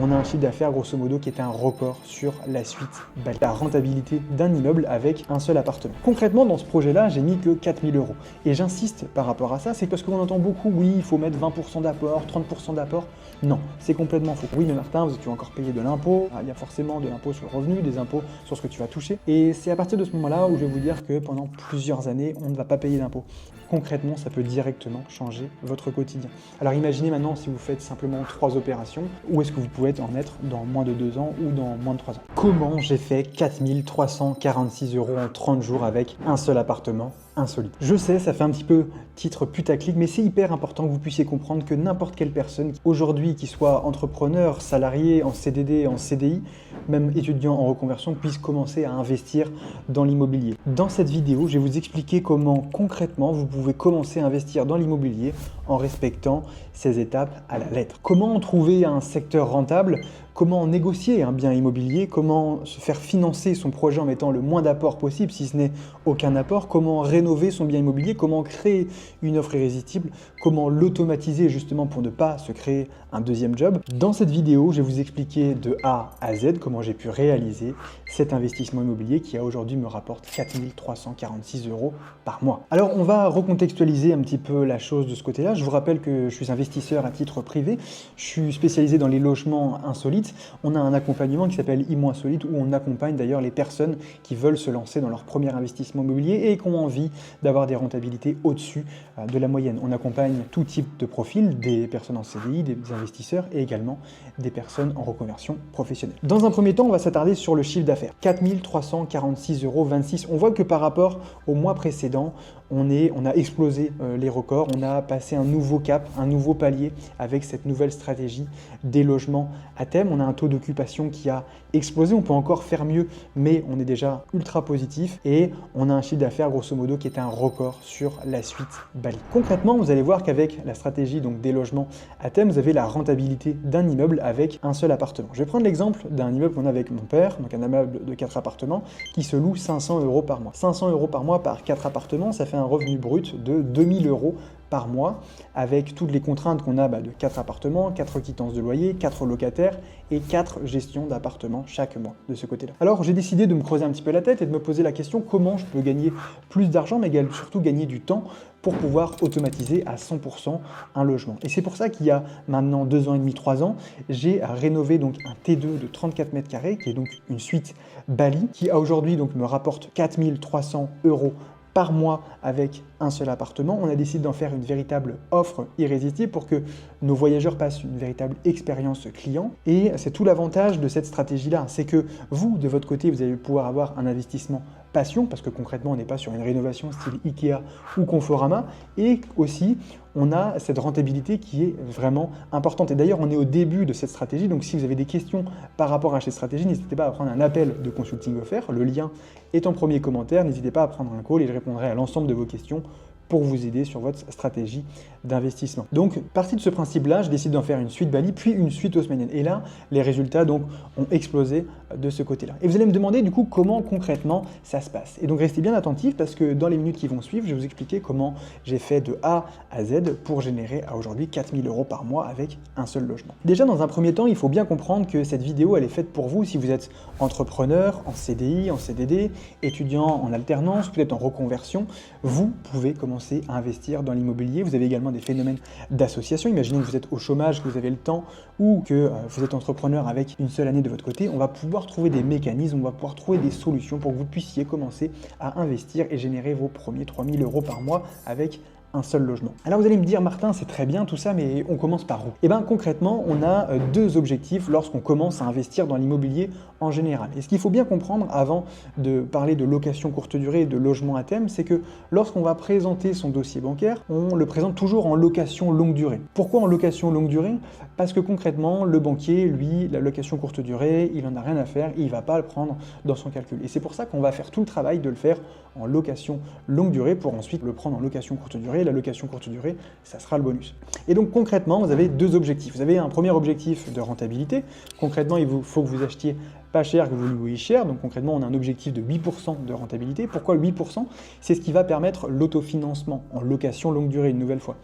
on a un chiffre d'affaires grosso modo qui est un record sur la suite Bali. La rentabilité d'un immeuble avec un seul appartement. Concrètement, dans ce projet-là, j'ai mis que 4 000 €. Et j'insiste par rapport à ça, c'est parce qu'on entend beaucoup, oui, il faut mettre 20% d'apport, 30% d'apport. Non, c'est complètement faux. Oui, mais Martin, tu vas encore payer de l'impôt. Il y a forcément de l'impôt sur le revenu, des impôts sur ce que tu vas toucher. Et c'est à partir de ce moment-là où je vais vous dire que pendant plusieurs années, on ne va pas payer d'impôts. Concrètement, ça peut directement changer votre quotidien. Alors imaginez maintenant si vous faites simplement 3 opérations, où est-ce que vous pouvez en être dans moins de 2 ans ou dans moins de 3 ans. Comment j'ai fait 4 346 € en 30 jours avec un seul appartement insolite? Je sais, ça fait un petit peu titre putaclic, mais c'est hyper important que vous puissiez comprendre que n'importe quelle personne, aujourd'hui, qui soit entrepreneur, salarié, en CDD, en CDI, même étudiant en reconversion, puisse commencer à investir dans l'immobilier. Dans cette vidéo, je vais vous expliquer comment concrètement vous pouvez commencer à investir dans l'immobilier en respectant ces étapes à la lettre. Comment trouver un secteur rentable? Comment négocier un bien immobilier? Comment se faire financer son projet en mettant le moins d'apport possible, si ce n'est aucun apport? Comment rénover son bien immobilier? Comment créer une offre irrésistible? Comment l'automatiser justement pour ne pas se créer un deuxième job? Dans cette vidéo, je vais vous expliquer de A à Z comment j'ai pu réaliser cet investissement immobilier qui aujourd'hui me rapporte 4 346 € par mois. Alors on va recontextualiser un petit peu la chose de ce côté-là. Je vous rappelle que je suis investisseur à titre privé. Je suis spécialisé dans les logements insolites. On a un accompagnement qui s'appelle IMO Insolite où on accompagne d'ailleurs les personnes qui veulent se lancer dans leur premier investissement immobilier et qui ont envie d'avoir des rentabilités au-dessus de la moyenne. On accompagne tout type de profil, des personnes en CDI, des investisseurs et également des personnes en reconversion professionnelle. Dans un premier temps, on va s'attarder sur le chiffre d'affaires. 4 346,26 €. On voit que par rapport au mois précédent, on a explosé les records, on a passé un nouveau cap, un nouveau palier avec cette nouvelle stratégie des logements à thème. On a un taux d'occupation qui a explosé, on peut encore faire mieux, mais on est déjà ultra positif et on a un chiffre d'affaires grosso modo qui est un record sur la suite Bali. Concrètement, vous allez voir qu'avec la stratégie donc, des logements à thème, vous avez la rentabilité d'un immeuble avec un seul appartement. Je vais prendre l'exemple d'un immeuble qu'on a avec mon père, donc un immeuble de 4 appartements qui se loue 500 € par mois. 500 € par mois par 4 appartements, ça fait un revenu brut de 2000 € par mois, avec toutes les contraintes qu'on a de 4 appartements, 4 quittances de loyer, 4 locataires et 4 gestions d'appartements chaque mois de ce côté-là. Alors j'ai décidé de me creuser un petit peu la tête et de me poser la question comment je peux gagner plus d'argent, mais surtout gagner du temps pour pouvoir automatiser à 100% un logement. Et c'est pour ça qu'il y a maintenant 2 ans et demi, 3 ans, j'ai rénové donc un T2 de 34 mètres carrés, qui est donc une suite Bali, qui aujourd'hui donc me rapporte 4 300 € par mois avec un seul appartement. On a décidé d'en faire une véritable offre irrésistible pour que nos voyageurs passent une véritable expérience client. Et c'est tout l'avantage de cette stratégie-là, c'est que vous, de votre côté, vous allez pouvoir avoir un investissement passion, parce que concrètement, on n'est pas sur une rénovation style Ikea ou Conforama, et aussi, on a cette rentabilité qui est vraiment importante. Et d'ailleurs, on est au début de cette stratégie, donc si vous avez des questions par rapport à cette stratégie, n'hésitez pas à prendre un appel de consulting offert, le lien est en premier commentaire, n'hésitez pas à prendre un call et je répondrai à l'ensemble de vos questions pour vous aider sur votre stratégie d'investissement. Donc, parti de ce principe-là, je décide d'en faire une suite Bali, puis une suite haussmannienne. Et là, les résultats donc ont explosé de ce côté-là. Et vous allez me demander du coup comment concrètement ça se passe. Et donc, restez bien attentifs parce que dans les minutes qui vont suivre, je vais vous expliquer comment j'ai fait de A à Z pour générer à aujourd'hui 4 000 € par mois avec un seul logement. Déjà, dans un premier temps, il faut bien comprendre que cette vidéo, elle est faite pour vous si vous êtes entrepreneur, en CDI, en CDD, étudiant en alternance, peut-être en reconversion. Vous pouvez commencer à investir dans l'immobilier. Vous avez également des phénomènes d'association. Imaginez que vous êtes au chômage, que vous avez le temps ou que vous êtes entrepreneur avec une seule année de votre côté. On va pouvoir trouver des mécanismes, on va pouvoir trouver des solutions pour que vous puissiez commencer à investir et générer vos premiers 3 000 € par mois avec un seul logement. Alors vous allez me dire, Martin, c'est très bien tout ça, mais on commence par où? Eh bien concrètement, on a deux objectifs lorsqu'on commence à investir dans l'immobilier en général. Et ce qu'il faut bien comprendre avant de parler de location courte durée et de logement à thème, c'est que lorsqu'on va présenter son dossier bancaire, on le présente toujours en location longue durée. Pourquoi en location longue durée? Parce que concrètement, le banquier, lui, la location courte durée, il n'en a rien à faire, il ne va pas le prendre dans son calcul. Et c'est pour ça qu'on va faire tout le travail de le faire en location longue durée pour ensuite le prendre en location courte durée. La location courte durée, ça sera le bonus. Et donc concrètement, vous avez deux objectifs. Vous avez un premier objectif de rentabilité. Concrètement, il faut que vous achetiez pas cher, que vous louiez cher. Donc concrètement, on a un objectif de 8% de rentabilité. Pourquoi 8%? C'est ce qui va permettre l'autofinancement en location longue durée, une nouvelle fois.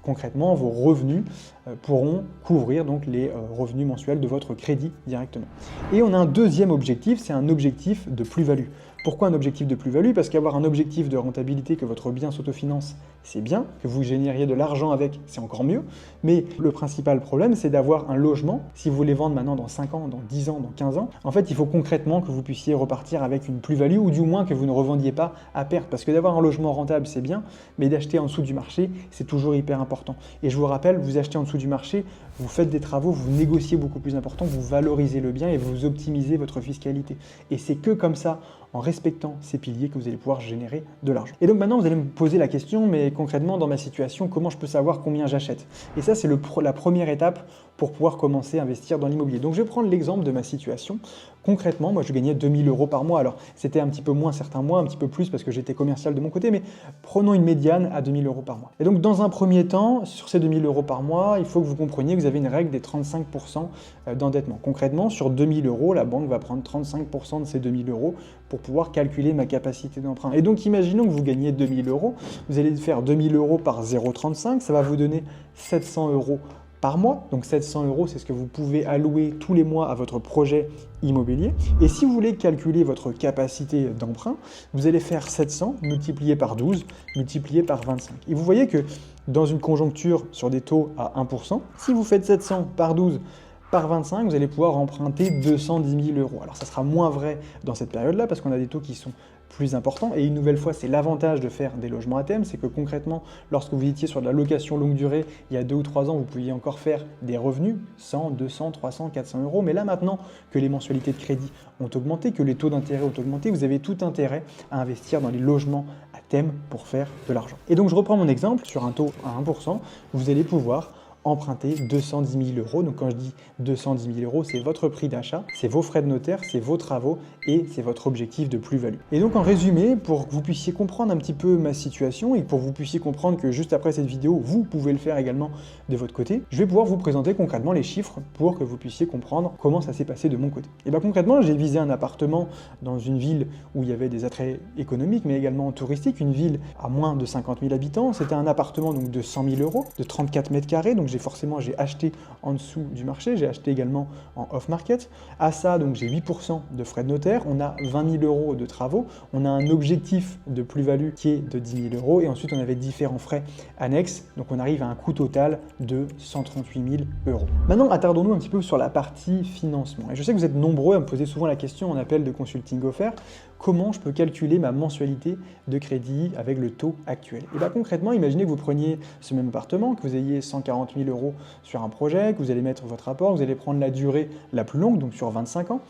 Concrètement, vos revenus pourront couvrir donc les revenus mensuels de votre crédit directement. Et on a un deuxième objectif, c'est un objectif de plus-value. Pourquoi un objectif de plus-value? Parce qu'avoir un objectif de rentabilité, que votre bien s'autofinance, c'est bien, que vous génériez de l'argent avec, c'est encore mieux, mais le principal problème, c'est d'avoir un logement, si vous voulez vendre maintenant dans 5 ans, dans 10 ans, dans 15 ans, en fait, il faut concrètement que vous puissiez repartir avec une plus-value, ou du moins que vous ne revendiez pas à perte, parce que d'avoir un logement rentable, c'est bien, mais d'acheter en dessous du marché, c'est toujours hyper important. Et je vous rappelle, vous achetez en dessous du marché, vous faites des travaux, vous négociez beaucoup plus important, vous valorisez le bien et vous optimisez votre fiscalité. Et c'est que comme ça, en respectant ces piliers, que vous allez pouvoir générer de l'argent. Et donc maintenant, vous allez me poser la question, mais concrètement, dans ma situation, comment je peux savoir combien j'achète? Et ça, c'est la première étape pour pouvoir commencer à investir dans l'immobilier. Donc je vais prendre l'exemple de ma situation. Concrètement, moi je gagnais 2000 € par mois. Alors c'était un petit peu moins certains mois, un petit peu plus parce que j'étais commercial de mon côté, mais prenons une médiane à 2000 € par mois. Et donc dans un premier temps, sur ces 2000 € par mois, il faut que vous compreniez que vous avez une règle des 35% d'endettement. Concrètement, sur 2000 €, la banque va prendre 35% de ces 2000 € pour pouvoir calculer ma capacité d'emprunt. Et donc imaginons que vous gagnez 2000 €, vous allez faire 2000 € par 0,35, ça va vous donner 700 € par mois. Donc 700 €, c'est ce que vous pouvez allouer tous les mois à votre projet immobilier. Et si vous voulez calculer votre capacité d'emprunt, vous allez faire 700 multiplié par 12, multiplié par 25. Et vous voyez que dans une conjoncture sur des taux à 1%, si vous faites 700 par 12, par 25, vous allez pouvoir emprunter 210 000 €. Alors ça sera moins vrai dans cette période-là parce qu'on a des taux qui sont plus importants. Et une nouvelle fois, c'est l'avantage de faire des logements à thème, c'est que concrètement, lorsque vous étiez sur de la location longue durée, il y a 2 ou 3 ans, vous pouviez encore faire des revenus, 100, 200, 300, 400 €. Mais là maintenant que les mensualités de crédit ont augmenté, que les taux d'intérêt ont augmenté, vous avez tout intérêt à investir dans les logements à thème pour faire de l'argent. Et donc je reprends mon exemple, sur un taux à 1%, vous allez pouvoir emprunter 210 000 €. Donc quand je dis 210 000 €, c'est votre prix d'achat, c'est vos frais de notaire, c'est vos travaux et c'est votre objectif de plus-value. Et donc en résumé, pour que vous puissiez comprendre un petit peu ma situation et pour que vous puissiez comprendre que juste après cette vidéo, vous pouvez le faire également de votre côté, je vais pouvoir vous présenter concrètement les chiffres pour que vous puissiez comprendre comment ça s'est passé de mon côté. Et bien concrètement, j'ai visé un appartement dans une ville où il y avait des attraits économiques mais également touristiques, une ville à moins de 50 000 habitants. C'était un appartement donc de 100 000 €, de 34 mètres carrés, donc j'ai acheté en dessous du marché, j'ai acheté également en off-market. À ça, donc j'ai 8% de frais de notaire, on a 20 000 € de travaux, on a un objectif de plus-value qui est de 10 000 € et ensuite on avait différents frais annexes, donc on arrive à un coût total de 138 000 €. Maintenant, attardons-nous un petit peu sur la partie financement. Et je sais que vous êtes nombreux à me poser souvent la question en appel de consulting offert, comment je peux calculer ma mensualité de crédit avec le taux actuel? Et bien concrètement, imaginez que vous preniez ce même appartement, que vous ayez 140 000 € sur un projet, que vous allez mettre votre apport, vous allez prendre la durée la plus longue, donc sur 25 ans.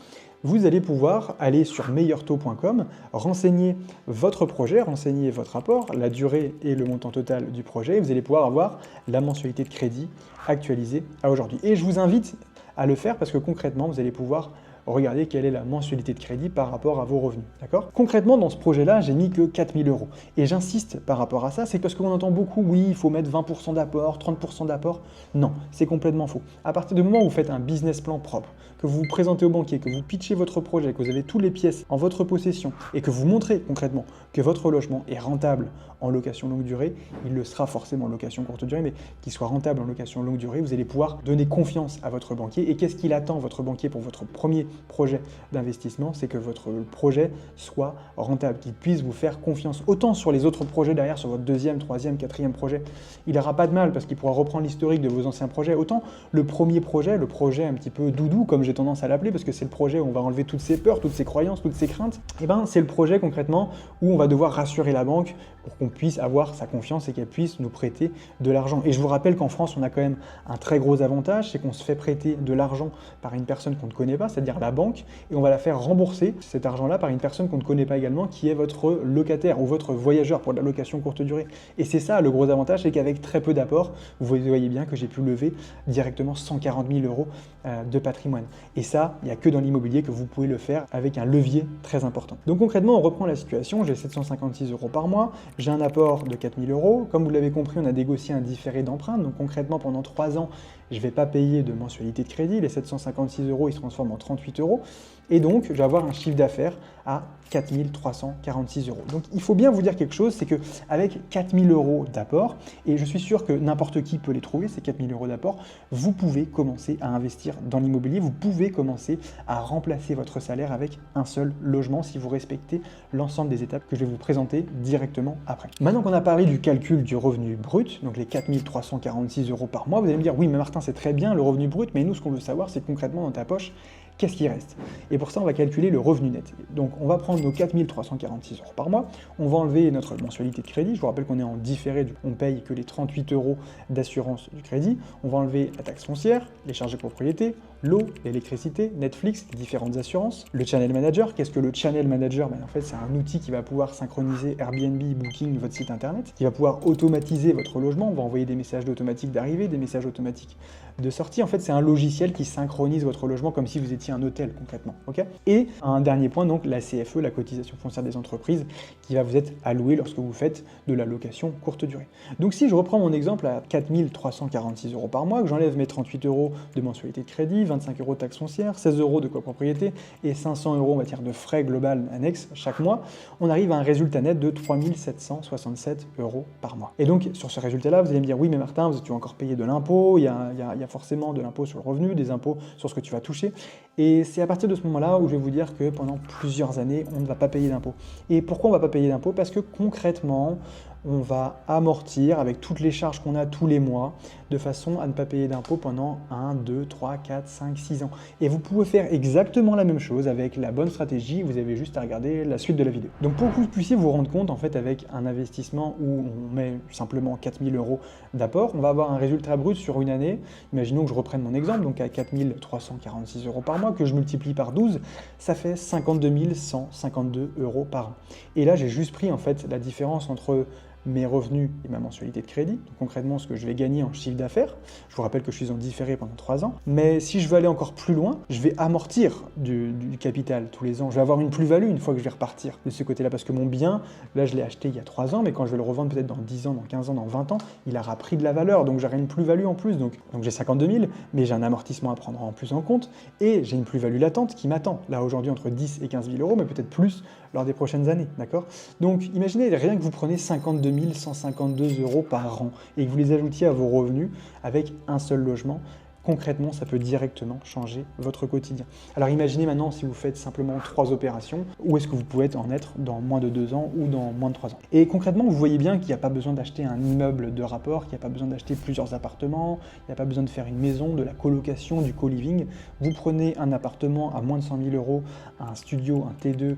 Vous allez pouvoir aller sur meilleurtaux.com, renseigner votre projet, renseigner votre apport, la durée et le montant total du projet, et vous allez pouvoir avoir la mensualité de crédit actualisée à aujourd'hui. Et je vous invite à le faire parce que concrètement, vous allez pouvoir regardez quelle est la mensualité de crédit par rapport à vos revenus, d'accord? Concrètement, dans ce projet-là, j'ai mis que 4 000 €. Et j'insiste par rapport à ça, c'est parce qu'on entend beaucoup, oui, il faut mettre 20% d'apport, 30% d'apport. Non, c'est complètement faux. À partir du moment où vous faites un business plan propre, que vous vous présentez au banquier, que vous pitchez votre projet, que vous avez toutes les pièces en votre possession et que vous montrez concrètement que votre logement est rentable en location longue durée, il le sera forcément en location courte durée, mais qu'il soit rentable en location longue durée, vous allez pouvoir donner confiance à votre banquier. Et qu'est-ce qu'il attend, votre banquier, pour votre premier projet d'investissement? C'est que votre projet soit rentable, qu'il puisse vous faire confiance. Autant sur les autres projets derrière, sur votre deuxième, troisième, quatrième projet, il n'aura pas de mal parce qu'il pourra reprendre l'historique de vos anciens projets. Autant le premier projet, le projet un petit peu doudou, comme j'ai tendance à l'appeler, parce que c'est le projet où on va enlever toutes ses peurs, toutes ses croyances, toutes ses craintes, et ben c'est le projet concrètement où on va devoir rassurer la banque pour qu'on puisse avoir sa confiance et qu'elle puisse nous prêter de l'argent. Et je vous rappelle qu'en France, on a quand même un très gros avantage, c'est qu'on se fait prêter de l'argent par une personne qu'on ne connaît pas, c'est-à-dire la banque, et on va la faire rembourser cet argent-là par une personne qu'on ne connaît pas également, qui est votre locataire ou votre voyageur pour de la location courte durée. Et c'est ça le gros avantage, c'est qu'avec très peu d'apport, vous voyez bien que j'ai pu lever directement 140 000 € de patrimoine. Et ça, il n'y a que dans l'immobilier que vous pouvez le faire avec un levier très important. Donc concrètement, on reprend la situation, j'ai 756 € par mois, j'ai un apport de 4 000 €. Comme vous l'avez compris, on a négocié un différé d'emprunt. Donc concrètement, pendant 3 ans, je ne vais pas payer de mensualité de crédit, les 756 euros, ils se transforment en 38 euros, et donc je vais avoir un chiffre d'affaires à 4 346 euros. Donc il faut bien vous dire quelque chose, c'est qu'avec 4 000 euros d'apport, et je suis sûr que n'importe qui peut les trouver, ces 4 000 euros d'apport, vous pouvez commencer à investir dans l'immobilier, vous pouvez commencer à remplacer votre salaire avec un seul logement si vous respectez l'ensemble des étapes que je vais vous présenter directement après. Maintenant qu'on a parlé du calcul du revenu brut, donc les 4 346 euros par mois, vous allez me dire, oui mais Martin c'est très bien le revenu brut, mais nous ce qu'on veut savoir c'est concrètement dans ta poche, qu'est-ce qui reste? Et pour ça, on va calculer le revenu net. Donc, on va prendre nos 4 346 euros par mois, on va enlever notre mensualité de crédit, je vous rappelle qu'on est en différé, on paye que les 38 euros d'assurance du crédit, on va enlever la taxe foncière, les charges de propriété, l'eau, l'électricité, Netflix, les différentes assurances, le Channel Manager. Qu'est-ce que le Channel Manager? En fait, c'est un outil qui va pouvoir synchroniser Airbnb, Booking, votre site internet, qui va pouvoir automatiser votre logement, on va envoyer des messages automatique d'arrivée, des messages automatiques de sortie. En fait, c'est un logiciel qui synchronise votre logement comme si vous étiez un hôtel concrètement. Okay, et un dernier point, donc la CFE, la cotisation foncière des entreprises, qui va vous être allouée lorsque vous faites de la location courte durée. Donc si je reprends mon exemple à 4 346 euros par mois, que j'enlève mes 38 euros de mensualité de crédit, 25 euros de taxe foncière, 16 euros de copropriété et 500 euros en matière de frais global annexes chaque mois, on arrive à un résultat net de 3 767 euros par mois. Et donc sur ce résultat-là, vous allez me dire, oui mais Martin, tu vas encore payer de l'impôt, il y a forcément de l'impôt sur le revenu, des impôts sur ce que tu vas toucher. Et c'est à partir de ce moment-là où je vais vous dire que pendant plusieurs années, on ne va pas payer d'impôts. Et pourquoi on ne va pas payer d'impôts? Parce que concrètement, on va amortir avec toutes les charges qu'on a tous les mois, de façon à ne pas payer d'impôts pendant 1, 2, 3, 4, 5, 6 ans. Et vous pouvez faire exactement la même chose avec la bonne stratégie, vous avez juste à regarder la suite de la vidéo. Donc pour que vous puissiez vous rendre compte, en fait, avec un investissement où on met simplement 4 000 euros d'apport, on va avoir un résultat brut sur une année. Imaginons que je reprenne mon exemple, donc à 4 346 euros par mois, que je multiplie par 12, ça fait 52 152 euros par an. Et là, j'ai juste pris en fait la différence entre mes revenus et ma mensualité de crédit, donc concrètement ce que je vais gagner en chiffre d'affaires. Je vous rappelle que je suis en différé pendant 3 ans, mais si je veux aller encore plus loin, je vais amortir du capital tous les ans. Je vais avoir une plus-value une fois que je vais repartir de ce côté-là, parce que mon bien, là je l'ai acheté il y a 3 ans, mais quand je vais le revendre peut-être dans 10 ans, dans 15 ans, dans 20 ans, il aura pris de la valeur, donc j'aurai une plus-value en plus. Donc j'ai 52 000, mais j'ai un amortissement à prendre en plus en compte, et j'ai une plus-value latente qui m'attend, là aujourd'hui entre 10 et 15 000 euros, mais peut-être plus lors des prochaines années, d'accord? Donc imaginez rien que vous prenez 52 152 euros par an et que vous les ajoutiez à vos revenus avec un seul logement. Concrètement, ça peut directement changer votre quotidien. Alors imaginez maintenant si vous faites simplement 3 opérations, où est-ce que vous pouvez en être dans moins de 2 ans ou dans moins de 3 ans. Et concrètement, vous voyez bien qu'il n'y a pas besoin d'acheter un immeuble de rapport, qu'il n'y a pas besoin d'acheter plusieurs appartements, il n'y a pas besoin de faire une maison, de la colocation, du co-living. Vous prenez un appartement à moins de 100 000 euros, un studio, un T2,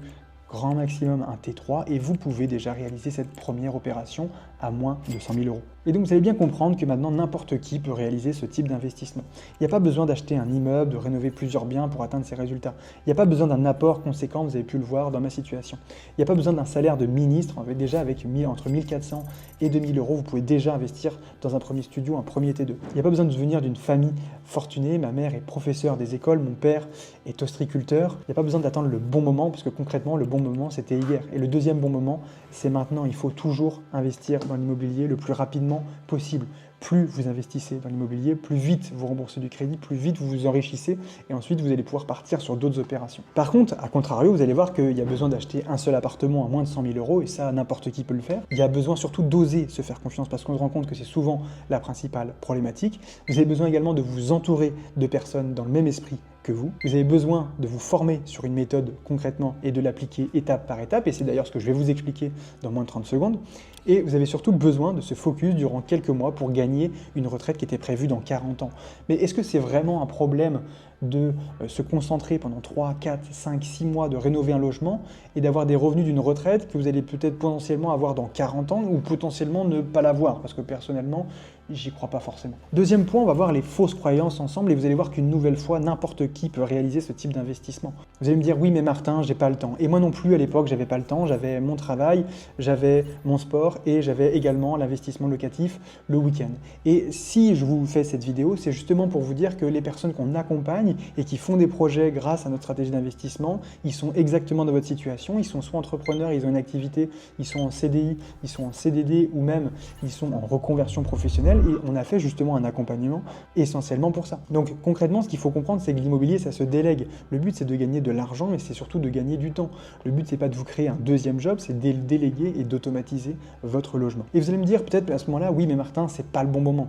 grand maximum un T3, et vous pouvez déjà réaliser cette première opération à moins de 100 000 euros. Et donc vous allez bien comprendre que maintenant n'importe qui peut réaliser ce type d'investissement. Il n'y a pas besoin d'acheter un immeuble, de rénover plusieurs biens pour atteindre ces résultats. Il n'y a pas besoin d'un apport conséquent, vous avez pu le voir dans ma situation. Il n'y a pas besoin d'un salaire de ministre, déjà avec entre 1400 et 2000 euros, vous pouvez déjà investir dans un premier studio, un premier T2. Il n'y a pas besoin de venir d'une famille fortunée, ma mère est professeure des écoles, mon père est ostriculteur. Il n'y a pas besoin d'attendre le bon moment, parce que concrètement le bon moment c'était hier. Et le deuxième bon moment, c'est maintenant. Il faut toujours investir dans l'immobilier le plus rapidement possible. Plus vous investissez dans l'immobilier, plus vite vous remboursez du crédit, plus vite vous vous enrichissez et ensuite vous allez pouvoir partir sur d'autres opérations. Par contre, à contrario, vous allez voir qu'il y a besoin d'acheter un seul appartement à moins de 100 000 euros et ça, n'importe qui peut le faire. Il y a besoin surtout d'oser se faire confiance parce qu'on se rend compte que c'est souvent la principale problématique. Vous avez besoin également de vous entourer de personnes dans le même esprit que vous. Vous avez besoin de vous former sur une méthode concrètement et de l'appliquer étape par étape, et c'est d'ailleurs ce que je vais vous expliquer dans moins de 30 secondes. Et vous avez surtout besoin de se focus durant quelques mois pour gagner une retraite qui était prévue dans 40 ans. Mais est-ce que c'est vraiment un problème de se concentrer pendant 3, 4, 5, 6 mois, de rénover un logement et d'avoir des revenus d'une retraite que vous allez peut-être potentiellement avoir dans 40 ans ou potentiellement ne pas l'avoir, parce que personnellement, j'y crois pas forcément. Deuxième point, on va voir les fausses croyances ensemble et vous allez voir qu'une nouvelle fois, n'importe qui peut réaliser ce type d'investissement. Vous allez me dire, oui mais Martin, j'ai pas le temps. Et moi non plus à l'époque, j'avais pas le temps, j'avais mon travail, j'avais mon sport et j'avais également l'investissement locatif le week-end. Et si je vous fais cette vidéo, c'est justement pour vous dire que les personnes qu'on accompagne, accompagnent et qui font des projets grâce à notre stratégie d'investissement, ils sont exactement dans votre situation, ils sont soit entrepreneurs, ils ont une activité, ils sont en CDI, ils sont en CDD ou même ils sont en reconversion professionnelle et on a fait justement un accompagnement essentiellement pour ça. Donc concrètement, ce qu'il faut comprendre, c'est que l'immobilier, ça se délègue. Le but, c'est de gagner de l'argent, mais c'est surtout de gagner du temps. Le but, c'est pas de vous créer un deuxième job, c'est de déléguer et d'automatiser votre logement. Et vous allez me dire peut-être à ce moment-là, oui, mais Martin, c'est pas le bon moment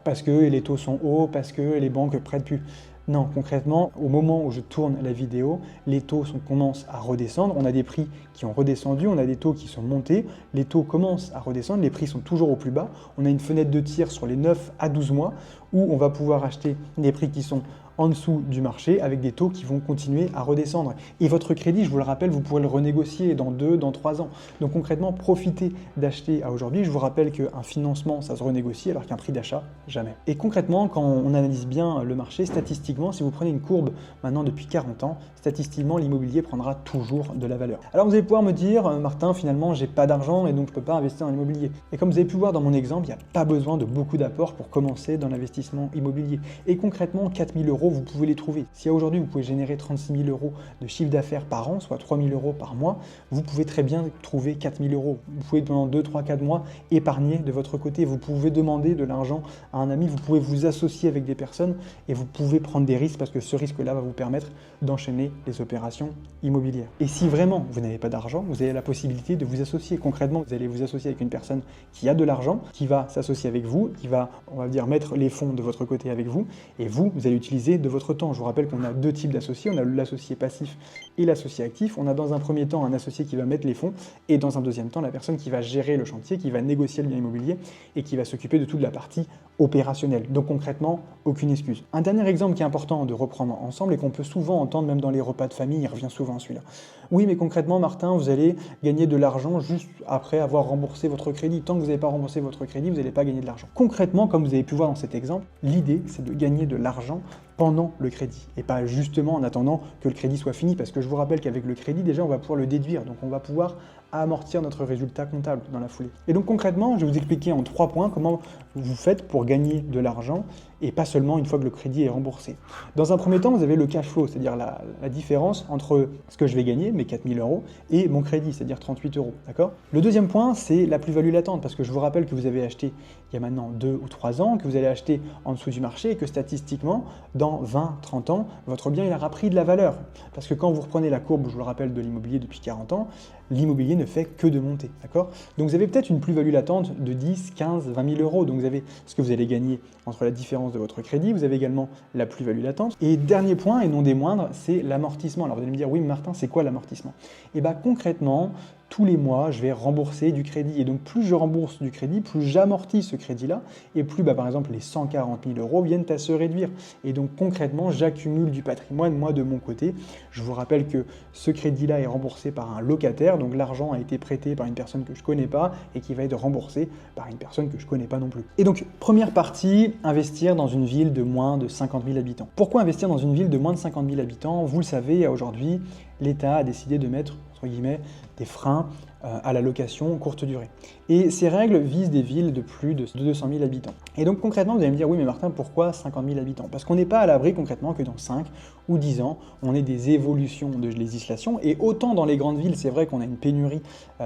parce que les taux sont hauts, parce que les banques prêtent plus. Non, concrètement, au moment où je tourne la vidéo, les taux commencent à redescendre. On a des prix qui ont redescendu, on a des taux qui sont montés. Les taux commencent à redescendre, les prix sont toujours au plus bas. On a une fenêtre de tir sur les 9 à 12 mois où on va pouvoir acheter des prix qui sont en dessous du marché avec des taux qui vont continuer à redescendre. Et votre crédit, je vous le rappelle, vous pourrez le renégocier dans 2, dans 3 ans. Donc concrètement, profitez d'acheter à aujourd'hui. Je vous rappelle qu'un financement, ça se renégocie alors qu'un prix d'achat, jamais. Et concrètement, quand on analyse bien le marché, statistiquement, si vous prenez une courbe maintenant depuis 40 ans, statistiquement, l'immobilier prendra toujours de la valeur. Alors vous allez pouvoir me dire, Martin, finalement, j'ai pas d'argent et donc je peux pas investir dans l'immobilier. Et comme vous avez pu voir dans mon exemple, il n'y a pas besoin de beaucoup d'apports pour commencer dans l'investissement immobilier. Et concrètement, 4 000 €, vous pouvez les trouver. Si aujourd'hui vous pouvez générer 36 000 € de chiffre d'affaires par an, soit 3 000 € par mois, vous pouvez très bien trouver 4 000 €. Vous pouvez pendant 2, 3, 4 mois épargner de votre côté. Vous pouvez demander de l'argent à un ami, vous pouvez vous associer avec des personnes et vous pouvez prendre des risques parce que ce risque-là va vous permettre d'enchaîner les opérations immobilières. Et si vraiment vous n'avez pas d'argent, vous avez la possibilité de vous associer. Concrètement, vous allez vous associer avec une personne qui a de l'argent, qui va s'associer avec vous, qui va, on va dire, mettre les fonds de votre côté avec vous et vous allez utiliser de votre temps. Je vous rappelle qu'on a 2 types d'associés, on a l'associé passif et l'associé actif. On a dans un premier temps un associé qui va mettre les fonds et dans un deuxième temps la personne qui va gérer le chantier, qui va négocier le bien immobilier et qui va s'occuper de toute la partie opérationnelle. Donc concrètement, aucune excuse. Un dernier exemple qui est important de reprendre ensemble et qu'on peut souvent entendre même dans les repas de famille, il revient souvent celui-là. Oui, mais concrètement, Martin, vous allez gagner de l'argent juste après avoir remboursé votre crédit. Tant que vous n'avez pas remboursé votre crédit, vous n'allez pas gagner de l'argent. Concrètement, comme vous avez pu voir dans cet exemple, l'idée, c'est de gagner de l'argent pendant le crédit et pas justement en attendant que le crédit soit fini, parce que je vous rappelle qu'avec le crédit, déjà, on va pouvoir le déduire, donc on va pouvoir amortir notre résultat comptable dans la foulée. Et donc concrètement, je vais vous expliquer en 3 points comment vous faites pour gagner de l'argent et pas seulement une fois que le crédit est remboursé. Dans un premier temps, vous avez le cash flow, c'est-à-dire la différence entre ce que je vais gagner, mes 4 000 €, et mon crédit, c'est-à-dire 38 €, d'accord? Le deuxième point, c'est la plus-value latente, parce que je vous rappelle que vous avez acheté il y a maintenant 2 ou 3 ans, que vous allez acheter en dessous du marché et que statistiquement, dans 20, 30 ans, votre bien il aura pris de la valeur. Parce que quand vous reprenez la courbe, je vous le rappelle, de l'immobilier depuis 40 ans, l'immobilier ne fait que de monter, d'accord? Donc vous avez peut-être une plus-value latente de 10, 15, 20 000 €, donc vous avez ce que vous allez gagner entre la différence de votre crédit, vous avez également la plus-value latente. Et dernier point, et non des moindres, c'est l'amortissement. Alors vous allez me dire, oui, mais Martin, c'est quoi l'amortissement? Et bien concrètement, tous les mois, je vais rembourser du crédit. Et donc, plus je rembourse du crédit, plus j'amortis ce crédit-là, et plus, par exemple, les 140 000 € viennent à se réduire. Et donc, concrètement, j'accumule du patrimoine, moi, de mon côté. Je vous rappelle que ce crédit-là est remboursé par un locataire, donc l'argent a été prêté par une personne que je ne connais pas et qui va être remboursé par une personne que je ne connais pas non plus. Et donc, première partie, investir dans une ville de moins de 50 000 habitants. Pourquoi investir dans une ville de moins de 50 000 habitants? Vous le savez, aujourd'hui, l'État a décidé de mettre, entre guillemets, des freins à la location courte durée. Et ces règles visent des villes de plus de 200 000 habitants. Et donc concrètement, vous allez me dire, oui mais Martin, pourquoi 50 000 habitants? Parce qu'on n'est pas à l'abri concrètement que dans 5 ou 10 ans, on ait des évolutions de législation. Et autant dans les grandes villes, c'est vrai qu'on a une pénurie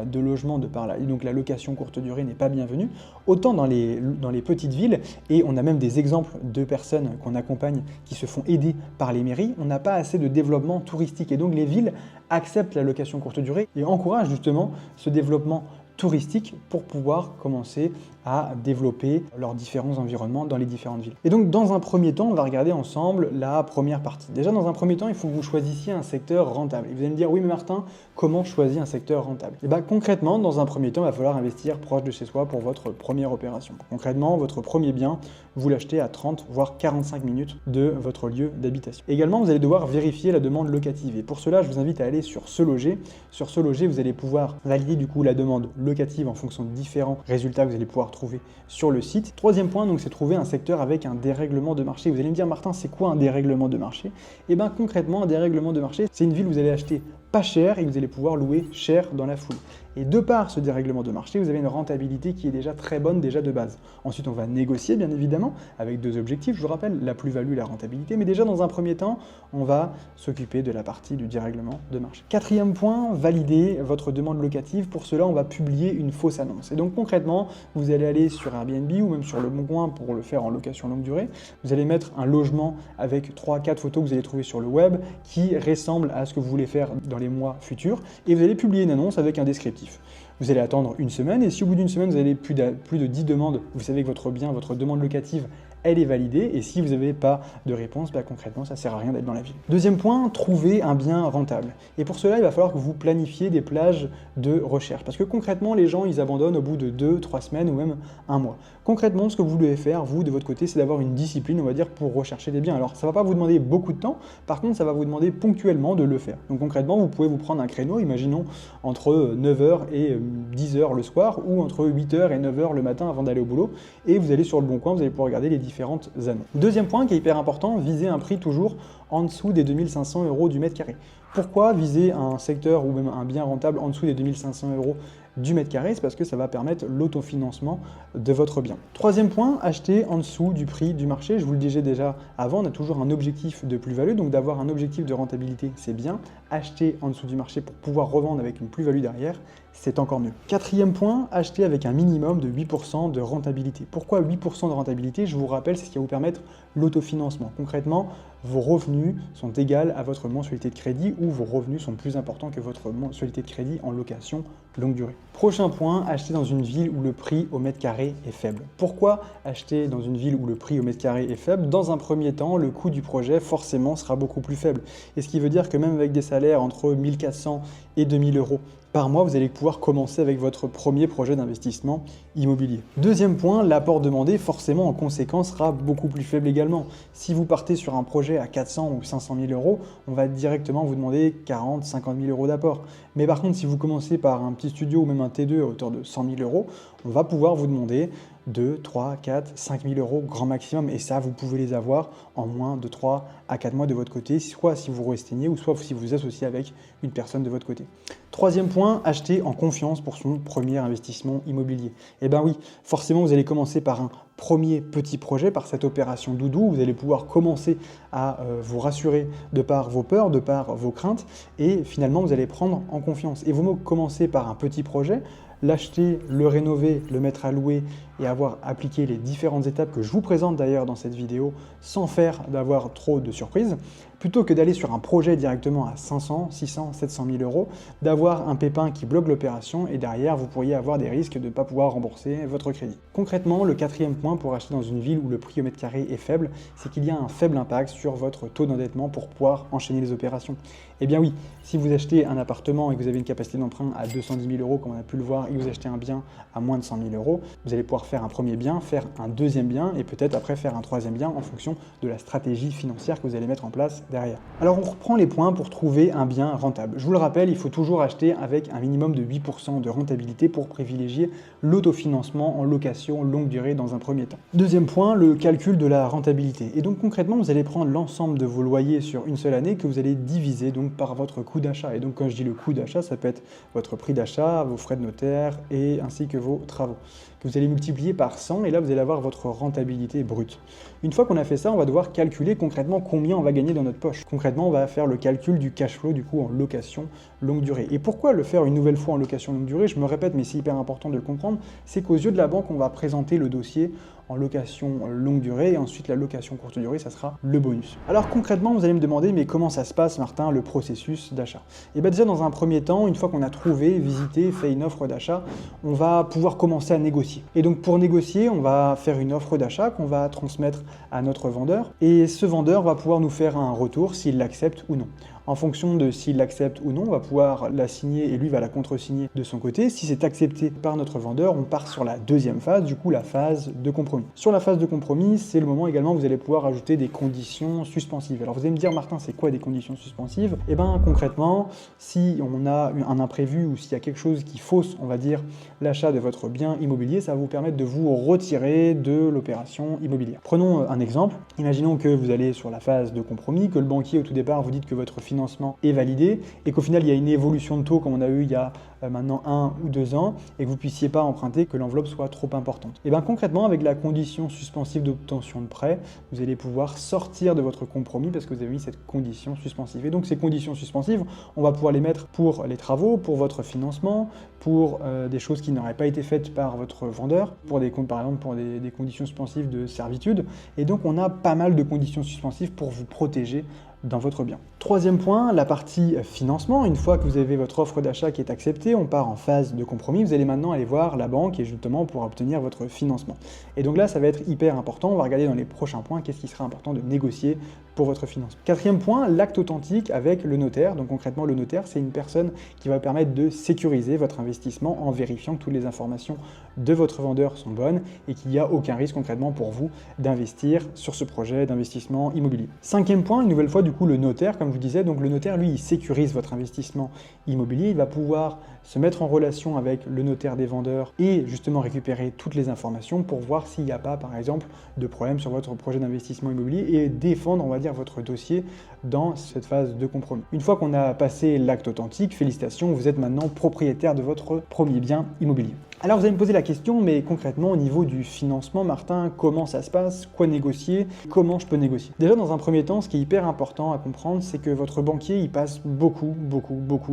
de logements de par là, et donc la location courte durée n'est pas bienvenue, autant dans les petites villes, et on a même des exemples de personnes qu'on accompagne qui se font aider par les mairies, on n'a pas assez de développement touristique. Et donc les villes acceptent la location courte durée et encouragent justement ce développement touristique pour pouvoir commencer à développer leurs différents environnements dans les différentes villes. Et donc dans un premier temps, on va regarder ensemble la première partie. Déjà dans un premier temps, il faut que vous choisissiez un secteur rentable. Et vous allez me dire, oui mais Martin, comment choisir un secteur rentable? Et bien concrètement, dans un premier temps, il va falloir investir proche de chez soi pour votre première opération. Concrètement, votre premier bien, vous l'achetez à 30 voire 45 minutes de votre lieu d'habitation. Également, vous allez devoir vérifier la demande locative. Et pour cela, je vous invite à aller sur Se Loger. Sur Se Loger, vous allez pouvoir valider du coup la demande locative en fonction de différents résultats que vous allez pouvoir trouver sur le site. Troisième point, donc, c'est trouver un secteur avec un dérèglement de marché. Vous allez me dire, Martin, c'est quoi un dérèglement de marché? Et bien concrètement, un dérèglement de marché, c'est une ville où vous allez acheter pas cher et que vous allez pouvoir louer cher dans la foule. Et de par ce dérèglement de marché, vous avez une rentabilité qui est déjà très bonne déjà de base. Ensuite, on va négocier bien évidemment avec deux objectifs, je vous rappelle, la plus-value et la rentabilité, mais déjà dans un premier temps, on va s'occuper de la partie du dérèglement de marché. Quatrième point, valider votre demande locative. Pour cela, on va publier une fausse annonce. Et donc concrètement, vous allez aller sur Airbnb ou même sur Le Bon Coin pour le faire en location longue durée. Vous allez mettre un logement avec 3-4 photos que vous allez trouver sur le web qui ressemblent à ce que vous voulez faire dans les mois futurs et vous allez publier une annonce avec un descriptif. Vous allez attendre une semaine et si au bout d'une semaine vous avez plus de 10 demandes, vous savez que votre bien, votre demande locative, elle est validée et si vous n'avez pas de réponse, concrètement ça ne sert à rien d'être dans la ville. Deuxième point, trouver un bien rentable. Et pour cela, il va falloir que vous planifiez des plages de recherche parce que concrètement, les gens, ils abandonnent au bout de 2-3 semaines ou même un mois. Concrètement, ce que vous devez faire, vous, de votre côté, c'est d'avoir une discipline, on va dire, pour rechercher des biens. Alors, ça ne va pas vous demander beaucoup de temps, par contre, ça va vous demander ponctuellement de le faire. Donc concrètement, vous pouvez vous prendre un créneau, imaginons, entre 9h et 10h le soir ou entre 8h et 9h le matin avant d'aller au boulot et vous allez sur Le Bon Coin, vous allez pouvoir regarder les différentes annonces. Deuxième point qui est hyper important, viser un prix toujours en dessous des 2500 € du mètre carré. Pourquoi viser un secteur ou même un bien rentable en dessous des 2500 € du mètre carré? C'est parce que ça va permettre l'autofinancement de votre bien. Troisième point, acheter en dessous du prix du marché. Je vous le disais déjà avant, on a toujours un objectif de plus-value, donc d'avoir un objectif de rentabilité, c'est bien. Acheter en dessous du marché pour pouvoir revendre avec une plus-value derrière, c'est encore mieux. Quatrième point, acheter avec un minimum de 8% de rentabilité. Pourquoi 8% de rentabilité? Je vous rappelle, c'est ce qui va vous permettre l'autofinancement. Concrètement, vos revenus sont égaux à votre mensualité de crédit ou vos revenus sont plus importants que votre mensualité de crédit en location longue durée. Prochain point, acheter dans une ville où le prix au mètre carré est faible. Pourquoi acheter dans une ville où le prix au mètre carré est faible? Dans un premier temps, le coût du projet forcément sera beaucoup plus faible. Et ce qui veut dire que même avec des salaires entre 1400 et 2000 € par mois, vous allez pouvoir commencer avec votre premier projet d'investissement immobilier. Deuxième point, l'apport demandé forcément en conséquence sera beaucoup plus faible également. Si vous partez sur un projet à 400 ou 500 000 €, on va directement vous demander 40-50 000 € d'apport. Mais par contre, si vous commencez par un petit studio ou même un T2 à hauteur de 100 000 €, on va pouvoir vous demander 2, 3, 4, 5 000 € grand maximum et ça, vous pouvez les avoir en moins de 3 à 4 mois de votre côté, soit si vous resteignez ou soit si vous vous associez avec une personne de votre côté. Troisième point, acheter en confiance pour son premier investissement immobilier. Eh bien oui, forcément, vous allez commencer par un premier petit projet, par cette opération doudou. Vous allez pouvoir commencer à vous rassurer de par vos peurs, de par vos craintes et finalement, vous allez prendre en confiance. Et vous commencez par un petit projet, l'acheter, le rénover, le mettre à louer et avoir appliqué les différentes étapes que je vous présente d'ailleurs dans cette vidéo sans faire d'avoir trop de surprises, plutôt que d'aller sur un projet directement à 500, 600, 700 000 €, d'avoir un pépin qui bloque l'opération et derrière vous pourriez avoir des risques de ne pas pouvoir rembourser votre crédit. Concrètement, le quatrième point pour acheter dans une ville où le prix au mètre carré est faible, c'est qu'il y a un faible impact sur votre taux d'endettement pour pouvoir enchaîner les opérations. Eh bien oui, si vous achetez un appartement et que vous avez une capacité d'emprunt à 210 000 € comme on a pu le voir et que vous achetez un bien à moins de 100 000 €, vous allez pouvoir faire un premier bien, faire un deuxième bien et peut-être après faire un troisième bien en fonction de la stratégie financière que vous allez mettre en place derrière. Alors on reprend les points pour trouver un bien rentable. Je vous le rappelle, il faut toujours acheter avec un minimum de 8% de rentabilité pour privilégier l'autofinancement en location longue durée dans un premier temps. Deuxième point, le calcul de la rentabilité. Et donc concrètement, vous allez prendre l'ensemble de vos loyers sur une seule année que vous allez diviser donc par votre coût d'achat. Et donc quand je dis le coût d'achat, ça peut être votre prix d'achat, vos frais de notaire et ainsi que vos travaux, que vous allez multiplier par 100 et là vous allez avoir votre rentabilité brute. Une fois qu'on a fait ça, on va devoir calculer concrètement combien on va gagner dans notre poche. Concrètement, on va faire le calcul du cash flow du coup en location longue durée. Et pourquoi le faire une nouvelle fois en location longue durée? Je me répète, mais c'est hyper important de le comprendre, c'est qu'aux yeux de la banque, on va présenter le dossier en location longue durée et ensuite la location courte durée, ça sera le bonus. Alors concrètement, vous allez me demander, mais comment ça se passe, Martin, le processus d'achat? Et bien déjà, dans un premier temps, une fois qu'on a trouvé, visité, fait une offre d'achat, on va pouvoir commencer à négocier. Et donc pour négocier, on va faire une offre d'achat qu'on va transmettre à notre vendeur et ce vendeur va pouvoir nous faire un retour s'il l'accepte ou non. En fonction de s'il l'accepte ou non, on va pouvoir la signer et lui va la contre-signer de son côté. Si c'est accepté par notre vendeur, on part sur la deuxième phase, du coup la phase de compromis. compromis. Sur la phase de compromis, c'est le moment également où vous allez pouvoir ajouter des conditions suspensives. Alors vous allez me dire, Martin, c'est quoi des conditions suspensives? Eh bien concrètement, si on a un imprévu ou s'il y a quelque chose qui fausse, on va dire, l'achat de votre bien immobilier, ça va vous permettre de vous retirer de l'opération immobilière. Prenons un exemple. Imaginons que vous allez sur la phase de compromis, que le banquier au tout départ vous dit que votre financement est validé et qu'au final il y a une évolution de taux comme on a eu il y a maintenant 1 ou 2 ans et que vous ne puissiez pas emprunter, que l'enveloppe soit trop importante. Et bien concrètement, avec la condition suspensive d'obtention de prêt, vous allez pouvoir sortir de votre compromis parce que vous avez mis cette condition suspensive. Et donc ces conditions suspensives, on va pouvoir les mettre pour les travaux, pour votre financement, pour des choses qui n'auraient pas été faites par votre vendeur, pour par exemple pour des conditions suspensives de servitude. Et donc on a pas mal de conditions suspensives pour vous protéger dans votre bien. Troisième point, la partie financement. Une fois que vous avez votre offre d'achat qui est acceptée, on part en phase de compromis. Vous allez maintenant aller voir la banque et justement pour obtenir votre financement. Et donc là, ça va être hyper important. On va regarder dans les prochains points qu'est-ce qui sera important de négocier pour votre financement. Quatrième point, l'acte authentique avec le notaire. Donc concrètement, le notaire, c'est une personne qui va permettre de sécuriser votre investissement en vérifiant que toutes les informations de votre vendeur sont bonnes et qu'il n'y a aucun risque concrètement pour vous d'investir sur ce projet d'investissement immobilier. Cinquième point, une nouvelle fois, du coup, le notaire, comme je vous disais, donc le notaire, lui, il sécurise votre investissement immobilier. Il va pouvoir se mettre en relation avec le notaire des vendeurs et justement récupérer toutes les informations pour voir s'il n'y a pas, par exemple, de problème sur votre projet d'investissement immobilier et défendre, on va dire, votre dossier dans cette phase de compromis. Une fois qu'on a passé l'acte authentique, félicitations, vous êtes maintenant propriétaire de votre premier bien immobilier. Alors vous allez me poser la question, mais concrètement au niveau du financement, Martin, comment ça se passe? Quoi négocier? Comment je peux négocier? Déjà dans un premier temps, ce qui est hyper important à comprendre, c'est que votre banquier, il passe beaucoup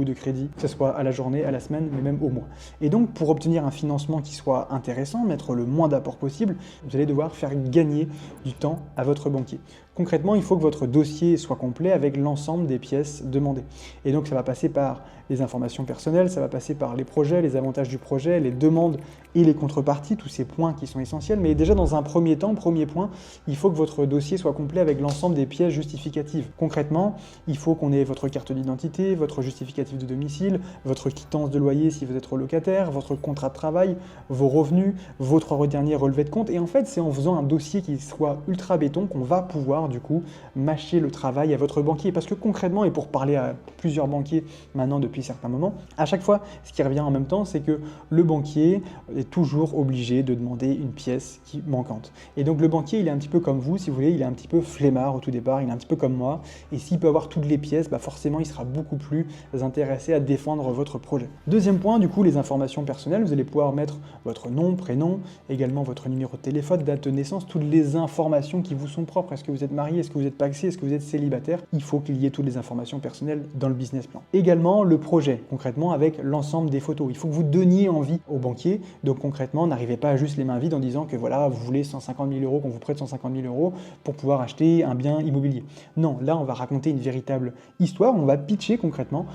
de crédits, que ce soit à la journée, à la semaine, mais même au mois. Et donc pour obtenir un financement qui soit intéressant, mettre le moins d'apport possible, vous allez devoir faire gagner du temps à votre banquier. Concrètement, il faut que votre dossier soit complet avec l'ensemble des pièces demandées. Et donc ça va passer par les informations personnelles, ça va passer par les projets, les avantages du projet, les demandes et les contreparties, tous ces points qui sont essentiels. Mais déjà dans un premier temps, premier point, il faut que votre dossier soit complet avec l'ensemble des pièces justificatives. Concrètement, il faut qu'on ait votre carte d'identité, votre justificatif de domicile, votre quittance de loyer si vous êtes locataire, votre contrat de travail, vos revenus, vos 3 derniers relevés de compte. Et en fait, c'est en faisant un dossier qui soit ultra béton qu'on va pouvoir du coup mâcher le travail à votre banquier. Parce que concrètement, et pour parler à plusieurs banquiers maintenant depuis certains moments, à chaque fois, ce qui revient en même temps, c'est que le banquier est toujours obligé de demander une pièce qui est manquante. Et donc le banquier, il est un petit peu comme vous, si vous voulez, il est un petit peu flemmard au tout départ, il est un petit peu comme moi. Et s'il peut avoir toutes les pièces, bah forcément, il sera beaucoup plus intéressé à défendre votre projet. Deuxième point, du coup, les informations personnelles. Vous allez pouvoir mettre votre nom, prénom, également votre numéro de téléphone, date de naissance, toutes les informations qui vous sont propres. Est-ce que vous êtes marié? Est-ce que vous êtes pacsé? Est-ce que vous êtes célibataire? Il faut qu'il y ait toutes les informations personnelles dans le business plan. Également, le projet, concrètement, avec l'ensemble des photos. Il faut que vous donniez envie au banquier. Donc concrètement, n'arrivez pas juste les mains vides en disant que voilà, vous voulez 150 000 euros, qu'on vous prête 150 000 euros pour pouvoir acheter un bien immobilier. Non, là, on va raconter une véritable histoire. On va pitcher concrètement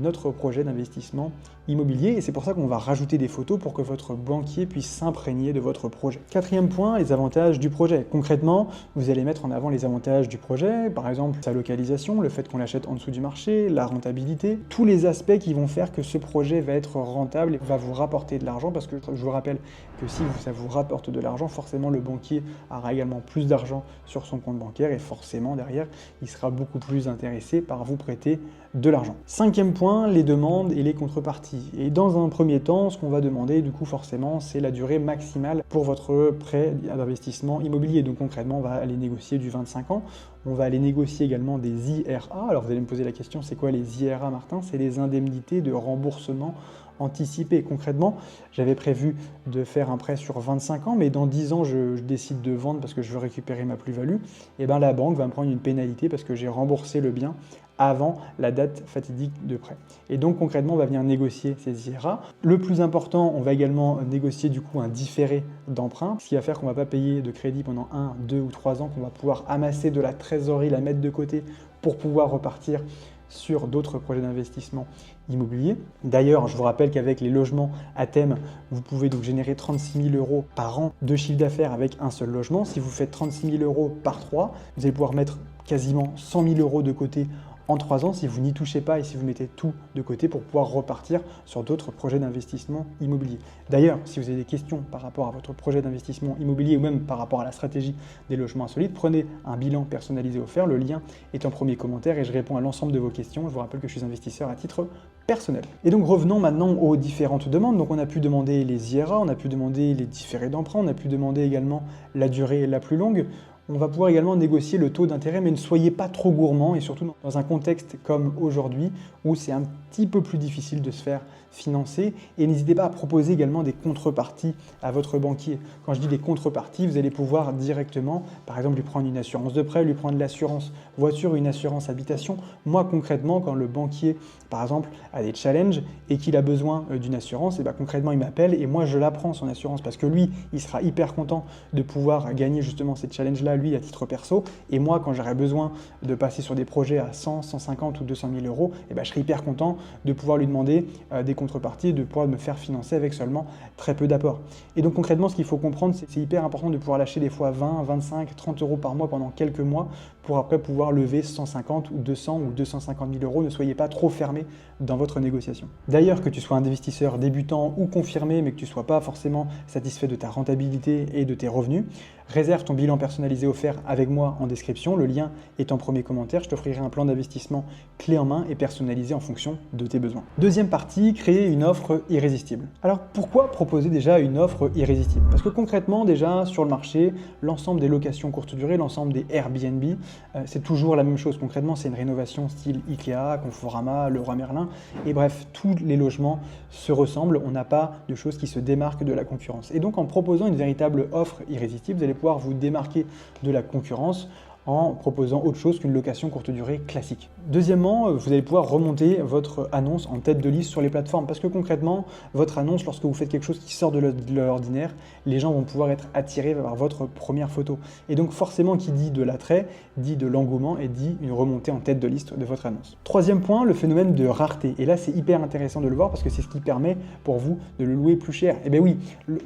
notre projet d'investissement immobilier et c'est pour ça qu'on va rajouter des photos pour que votre banquier puisse s'imprégner de votre projet. Quatrième point, les avantages du projet. Concrètement, vous allez mettre en avant les avantages du projet, par exemple sa localisation, le fait qu'on l'achète en dessous du marché, la rentabilité, tous les aspects qui vont faire que ce projet va être rentable et va vous rapporter de l'argent parce que je vous rappelle que si ça vous rapporte de l'argent, forcément le banquier aura également plus d'argent sur son compte bancaire et forcément derrière, il sera beaucoup plus intéressé par vous prêter de l'argent. Cinquième point, les demandes et les contreparties. Et dans un premier temps, ce qu'on va demander, du coup, forcément, c'est la durée maximale pour votre prêt d'investissement immobilier. Donc concrètement, on va aller négocier du 25 ans. On va aller négocier également des IRA. Alors vous allez me poser la question, c'est quoi les IRA, Martin? C'est les indemnités de remboursement anticipé. Concrètement, j'avais prévu de faire un prêt sur 25 ans, mais dans 10 ans, je décide de vendre parce que je veux récupérer ma plus-value. Et bien la banque va me prendre une pénalité parce que j'ai remboursé le bien avant la date fatidique de prêt. Et donc concrètement, on va venir négocier ces IRA. Le plus important, on va également négocier du coup un différé d'emprunt, ce qui va faire qu'on ne va pas payer de crédit pendant 1, 2 ou 3 ans, qu'on va pouvoir amasser de la trésorerie, la mettre de côté pour pouvoir repartir sur d'autres projets d'investissement immobilier. D'ailleurs, je vous rappelle qu'avec les logements à thème, vous pouvez donc générer 36 000 euros par an de chiffre d'affaires avec un seul logement. Si vous faites 36 000 euros par 3, vous allez pouvoir mettre quasiment 100 000 euros de côté en 3 ans si vous n'y touchez pas et si vous mettez tout de côté pour pouvoir repartir sur d'autres projets d'investissement immobilier. D'ailleurs, si vous avez des questions par rapport à votre projet d'investissement immobilier ou même par rapport à la stratégie des logements insolites, prenez un bilan personnalisé offert, le lien est en premier commentaire et je réponds à l'ensemble de vos questions. Je vous rappelle que je suis investisseur à titre personnel. Et donc revenons maintenant aux différentes demandes. Donc on a pu demander les IRA, on a pu demander les différés d'emprunt, on a pu demander également la durée la plus longue. On va pouvoir également négocier le taux d'intérêt, mais ne soyez pas trop gourmand et surtout dans un contexte comme aujourd'hui où c'est un petit peu plus difficile de se faire financer. Et n'hésitez pas à proposer également des contreparties à votre banquier. Quand je dis des contreparties, vous allez pouvoir directement, par exemple, lui prendre une assurance de prêt, lui prendre l'assurance voiture, une assurance habitation. Moi, concrètement, quand le banquier, par exemple, a des challenges et qu'il a besoin d'une assurance, et bien concrètement, il m'appelle et moi, je la prends, son assurance, parce que lui, il sera hyper content de pouvoir gagner justement ces challenges-là, lui, à titre perso. Et moi, quand j'aurai besoin de passer sur des projets à 100, 150 ou 200 000 euros, et ben, je serai hyper content de pouvoir lui demander des contreparties, de pouvoir me faire financer avec seulement très peu d'apport. Et donc concrètement, ce qu'il faut comprendre, c'est hyper important de pouvoir lâcher des fois 20, 25, 30 euros par mois pendant quelques mois pour après pouvoir lever 150 ou 200 ou 250 000 euros. Ne soyez pas trop fermé dans votre négociation. D'ailleurs, que tu sois un investisseur débutant ou confirmé, mais que tu ne sois pas forcément satisfait de ta rentabilité et de tes revenus, réserve ton bilan personnalisé offert avec moi en description. Le lien est en premier commentaire. Je t'offrirai un plan d'investissement clé en main et personnalisé en fonction de tes besoins. Deuxième partie, créer une offre irrésistible. Alors pourquoi proposer déjà une offre irrésistible? Parce que concrètement, déjà sur le marché, l'ensemble des locations courte durée, l'ensemble des Airbnb, c'est toujours la même chose. Concrètement, c'est une rénovation style Ikea, Conforama, Leroy Merlin. Et bref, tous les logements se ressemblent. On n'a pas de choses qui se démarquent de la concurrence. Et donc en proposant une véritable offre irrésistible, vous allez pouvoir vous démarquer de la concurrence en proposant autre chose qu'une location courte durée classique. Deuxièmement, vous allez pouvoir remonter votre annonce en tête de liste sur les plateformes parce que concrètement, votre annonce, lorsque vous faites quelque chose qui sort de l'ordinaire, les gens vont pouvoir être attirés par votre première photo. Et donc forcément, qui dit de l'attrait, dit de l'engouement et dit une remontée en tête de liste de votre annonce. Troisième point, le phénomène de rareté. Et là, c'est hyper intéressant de le voir parce que c'est ce qui permet pour vous de le louer plus cher. Et bien oui,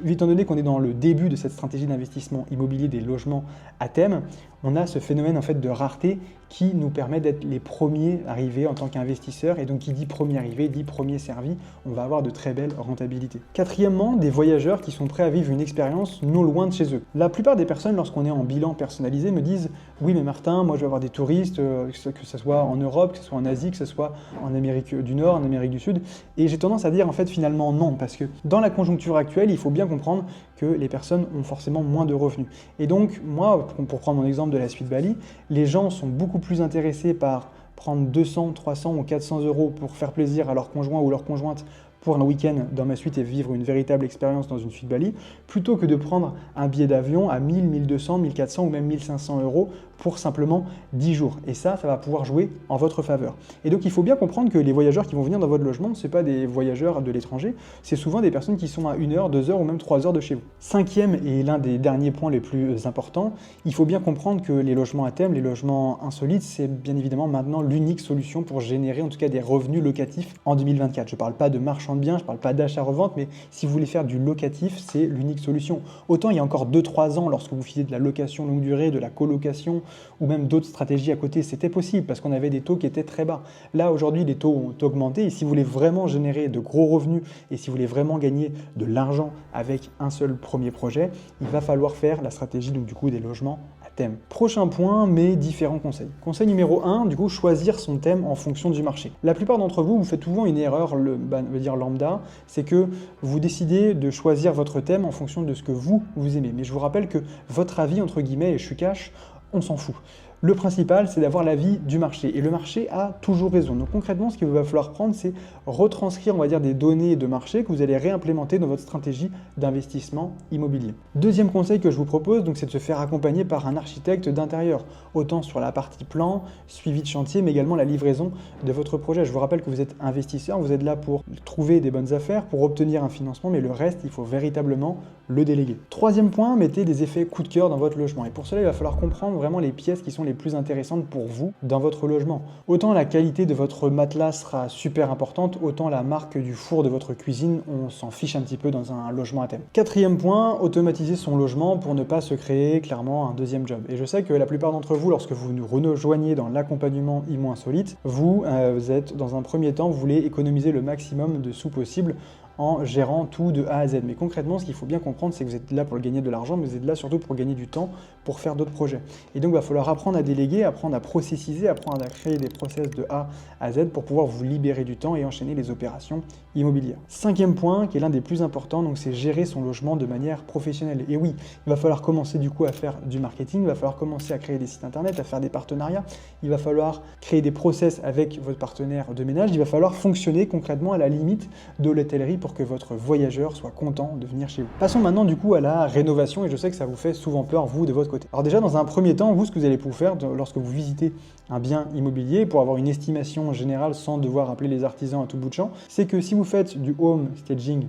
étant donné qu'on est dans le début de cette stratégie d'investissement immobilier des logements à thème, on a ce phénomène en fait de rareté qui nous permet d'être les premiers arrivés en tant qu'investisseurs et donc qui dit premier arrivé, dit premier servi, on va avoir de très belles rentabilités. Quatrièmement, des voyageurs qui sont prêts à vivre une expérience non loin de chez eux. La plupart des personnes, lorsqu'on est en bilan personnalisé, me disent « Oui mais Martin, moi je vais avoir des touristes, que ce soit en Europe, que ce soit en Asie, que ce soit en Amérique du Nord, en Amérique du Sud. » Et j'ai tendance à dire en fait finalement non, parce que dans la conjoncture actuelle, il faut bien comprendre que les personnes ont forcément moins de revenus. Et donc moi, pour prendre mon exemple de la suite Bali, les gens sont beaucoup plus intéressés par prendre 200, 300 ou 400 euros pour faire plaisir à leur conjoint ou leur conjointe pour un week-end dans ma suite et vivre une véritable expérience dans une suite Bali, plutôt que de prendre un billet d'avion à 1000, 1200, 1400 ou même 1500 euros pour simplement 10 jours. Et ça va pouvoir jouer en votre faveur. Et donc il faut bien comprendre que les voyageurs qui vont venir dans votre logement, ce n'est pas des voyageurs de l'étranger, c'est souvent des personnes qui sont à 1 heure, 2 heures ou même 3 heures de chez vous. Cinquième et l'un des derniers points les plus importants, il faut bien comprendre que les logements à thème, les logements insolites, c'est bien évidemment maintenant l'unique solution pour générer en tout cas des revenus locatifs en 2024. Je ne parle pas de marchand de biens, je ne parle pas d'achat-revente, mais si vous voulez faire du locatif, c'est l'unique solution. Autant il y a encore 2-3 ans, lorsque vous faisiez de la location longue durée, de la colocation ou même d'autres stratégies à côté, c'était possible parce qu'on avait des taux qui étaient très bas. Là, aujourd'hui, les taux ont augmenté et si vous voulez vraiment générer de gros revenus et si vous voulez vraiment gagner de l'argent avec un seul premier projet, il va falloir faire la stratégie donc, du coup, des logements à thème. Prochain point, mes différents conseils. Conseil numéro 1, du coup, choisir son thème en fonction du marché. La plupart d'entre vous, vous faites souvent une erreur, veut dire lambda, c'est que vous décidez de choisir votre thème en fonction de ce que vous aimez. Mais je vous rappelle que votre avis, entre guillemets, et je suis cash, on s'en fout. Le principal, c'est d'avoir l'avis du marché. Et le marché a toujours raison. Donc concrètement, ce qu'il va falloir prendre, c'est retranscrire, on va dire, des données de marché que vous allez réimplémenter dans votre stratégie d'investissement immobilier. Deuxième conseil que je vous propose, donc, c'est de se faire accompagner par un architecte d'intérieur, autant sur la partie plan, suivi de chantier, mais également la livraison de votre projet. Je vous rappelle que vous êtes investisseur, vous êtes là pour trouver des bonnes affaires, pour obtenir un financement, mais le reste, il faut véritablement le déléguer. Troisième point, mettez des effets coup de cœur dans votre logement. Et pour cela, il va falloir comprendre vraiment les pièces qui sont les les plus intéressantes pour vous dans votre logement. Autant la qualité de votre matelas sera super importante, autant la marque du four de votre cuisine, on s'en fiche un petit peu dans un logement à thème. Quatrième point, automatiser son logement pour ne pas se créer clairement un deuxième job. Et je sais que la plupart d'entre vous, lorsque vous nous rejoignez dans l'accompagnement IMO Insolite, vous êtes dans un premier temps, vous voulez économiser le maximum de sous possible en gérant tout de A à Z. Mais concrètement, ce qu'il faut bien comprendre, c'est que vous êtes là pour gagner de l'argent, mais vous êtes là surtout pour gagner du temps, pour faire d'autres projets. Et donc, il va falloir apprendre à déléguer, apprendre à processiser, apprendre à créer des process de A à Z pour pouvoir vous libérer du temps et enchaîner les opérations immobilières. Cinquième point, qui est l'un des plus importants, donc c'est gérer son logement de manière professionnelle. Et oui, il va falloir commencer du coup à faire du marketing, il va falloir commencer à créer des sites internet, à faire des partenariats, il va falloir créer des process avec votre partenaire de ménage, il va falloir fonctionner concrètement à la limite de l'hôtellerie pour que votre voyageur soit content de venir chez vous. Passons maintenant du coup à la rénovation et je sais que ça vous fait souvent peur vous de votre côté. Alors déjà dans un premier temps, vous ce que vous allez pouvoir faire lorsque vous visitez un bien immobilier pour avoir une estimation générale sans devoir appeler les artisans à tout bout de champ, c'est que si vous faites du home staging,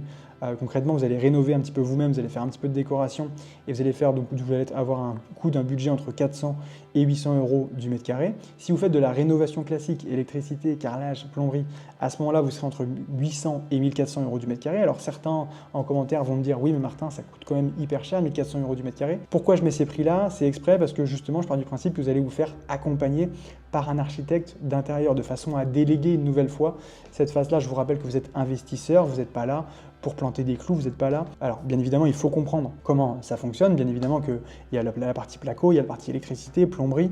concrètement, vous allez rénover un petit peu vous-même, vous allez faire un petit peu de décoration et vous allez faire, donc vous allez avoir un coût d'un budget entre 400 et 800 euros du mètre carré. Si vous faites de la rénovation classique, électricité, carrelage, plomberie, à ce moment-là, vous serez entre 800 et 1400 euros du mètre carré. Alors certains en commentaire vont me dire, oui mais Martin, ça coûte quand même hyper cher, 1400 euros du mètre carré. Pourquoi je mets ces prix-là? C'est exprès parce que justement, je pars du principe que vous allez vous faire accompagner par un architecte d'intérieur de façon à déléguer une nouvelle fois cette phase-là. Je vous rappelle que vous êtes investisseur, vous n'êtes pas là pour planter des clous, vous n'êtes pas là. Alors, bien évidemment, il faut comprendre comment ça fonctionne. Bien évidemment qu'il y a la partie placo, il y a la partie électricité, plomberie.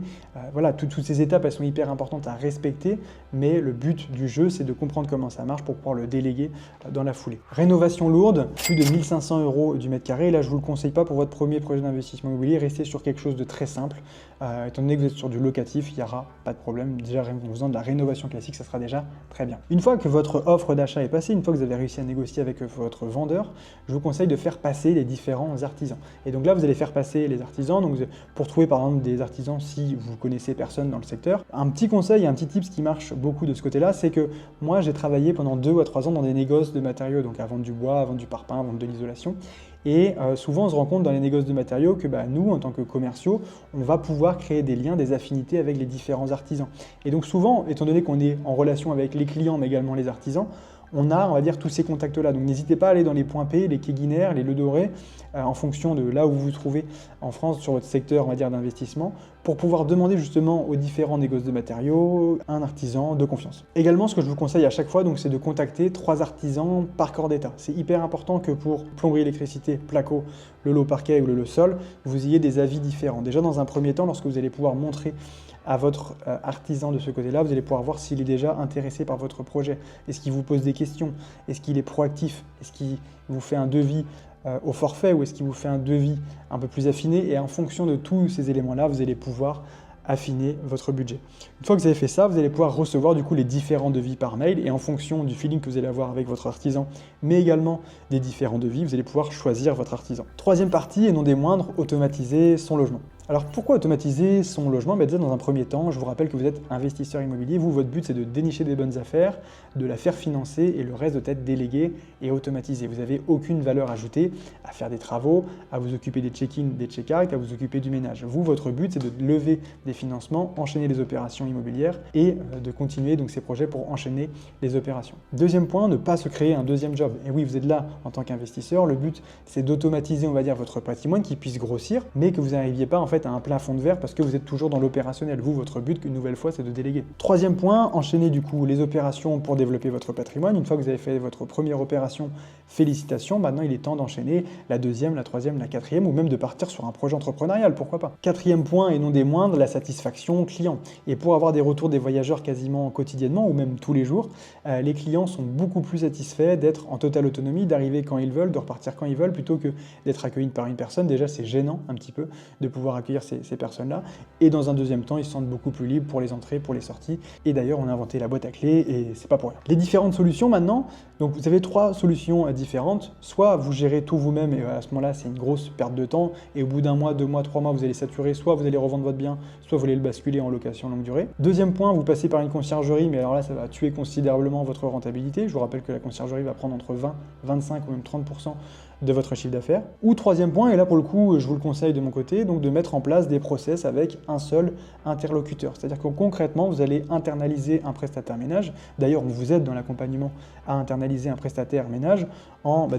Voilà, toutes ces étapes, elles sont hyper importantes à respecter, mais le but du jeu, c'est de comprendre comment ça marche pour pouvoir le déléguer dans la foulée. Rénovation lourde, plus de 1500 euros du mètre carré. Là, je ne vous le conseille pas pour votre premier projet d'investissement immobilier. Restez sur quelque chose de très simple. Étant donné que vous êtes sur du locatif, il n'y aura pas de problème. Déjà, en faisant de la rénovation classique, ça sera déjà très bien. Une fois que votre offre d'achat est passée, une fois que vous avez réussi à négocier avec votre vendeur, je vous conseille de faire passer les différents artisans. Et donc là, vous allez faire passer les artisans. Donc pour trouver par exemple des artisans, si vous connaissez personne dans le secteur, un petit conseil, un petit tips qui marche beaucoup de ce côté-là, c'est que moi, j'ai travaillé pendant 2 à 3 ans dans des négoces de matériaux, donc à vendre du bois, à vendre du parpaing, à vendre de l'isolation. Et souvent, on se rend compte dans les négoces de matériaux que nous, en tant que commerciaux, on va pouvoir créer des liens, des affinités avec les différents artisans. Et donc souvent, étant donné qu'on est en relation avec les clients, mais également les artisans, on a, on va dire, tous ces contacts-là. Donc n'hésitez pas à aller dans les points P, les quais Guinaire, les Le Doré, en fonction de là où vous vous trouvez en France sur votre secteur, on va dire, d'investissement, pour pouvoir demander justement aux différents négoces de matériaux un artisan de confiance. Également, ce que je vous conseille à chaque fois, donc, c'est de contacter 3 artisans par corps d'état. C'est hyper important que pour plomberie, électricité, placo, le lot parquet ou le lot sol, vous ayez des avis différents. Déjà, dans un premier temps, lorsque vous allez pouvoir montrer à votre artisan de ce côté-là, vous allez pouvoir voir s'il est déjà intéressé par votre projet. Est-ce qu'il vous pose des questions? Est-ce qu'il est proactif? Est-ce qu'il vous fait un devis au forfait ou est-ce qu'il vous fait un devis un peu plus affiné? Et en fonction de tous ces éléments-là, vous allez pouvoir affiner votre budget. Une fois que vous avez fait ça, vous allez pouvoir recevoir du coup les différents devis par mail et en fonction du feeling que vous allez avoir avec votre artisan, mais également des différents devis, vous allez pouvoir choisir votre artisan. Troisième partie, et non des moindres, automatiser son logement. Alors pourquoi automatiser son logement? Déjà dans un premier temps, je vous rappelle que vous êtes investisseur immobilier, vous, votre but c'est de dénicher des bonnes affaires, de la faire financer et le reste doit être délégué et automatisé. Vous n'avez aucune valeur ajoutée à faire des travaux, à vous occuper des check-in, des check-out, à vous occuper du ménage. Vous, votre but c'est de lever des financements, enchaîner les opérations immobilières et de continuer donc ces projets pour enchaîner les opérations. Deuxième point, ne pas se créer un deuxième job. Et oui, vous êtes là en tant qu'investisseur, le but c'est d'automatiser, on va dire, votre patrimoine qui puisse grossir, mais que vous n'arriviez pas en fait à un plafond de verre parce que vous êtes toujours dans l'opérationnel. Vous, votre but, une nouvelle fois, c'est de déléguer. Troisième point, enchaîner du coup les opérations pour développer votre patrimoine. Une fois que vous avez fait votre première opération, félicitations, maintenant il est temps d'enchaîner la deuxième, la troisième, la quatrième ou même de partir sur un projet entrepreneurial, pourquoi pas. Quatrième point et non des moindres, la satisfaction client. Et pour avoir des retours des voyageurs quasiment quotidiennement ou même tous les jours, les clients sont beaucoup plus satisfaits d'être en totale autonomie, d'arriver quand ils veulent, de repartir quand ils veulent, plutôt que d'être accueillis par une personne. Déjà, c'est gênant un petit peu de pouvoir accueillir ces personnes-là. Et dans un deuxième temps, ils se sentent beaucoup plus libres pour les entrées, pour les sorties. Et d'ailleurs, on a inventé la boîte à clés et c'est pas pour rien. Les différentes solutions maintenant, donc vous avez 3 solutions différentes. Soit vous gérez tout vous-même et à ce moment-là, c'est une grosse perte de temps. Et au bout d'un mois, 2 mois, 3 mois, vous allez saturer. Soit vous allez revendre votre bien, soit vous allez le basculer en location longue durée. Deuxième point, vous passez par une conciergerie, mais alors là, ça va tuer considérablement votre rentabilité. Je vous rappelle que la conciergerie va prendre entre 20, 25 ou même 30% de votre chiffre d'affaires. Ou troisième point, et là pour le coup, je vous le conseille de mon côté, donc de mettre en place des process avec un seul interlocuteur. C'est-à-dire que concrètement, vous allez internaliser un prestataire ménage. D'ailleurs, on vous aide dans l'accompagnement à internaliser un prestataire ménage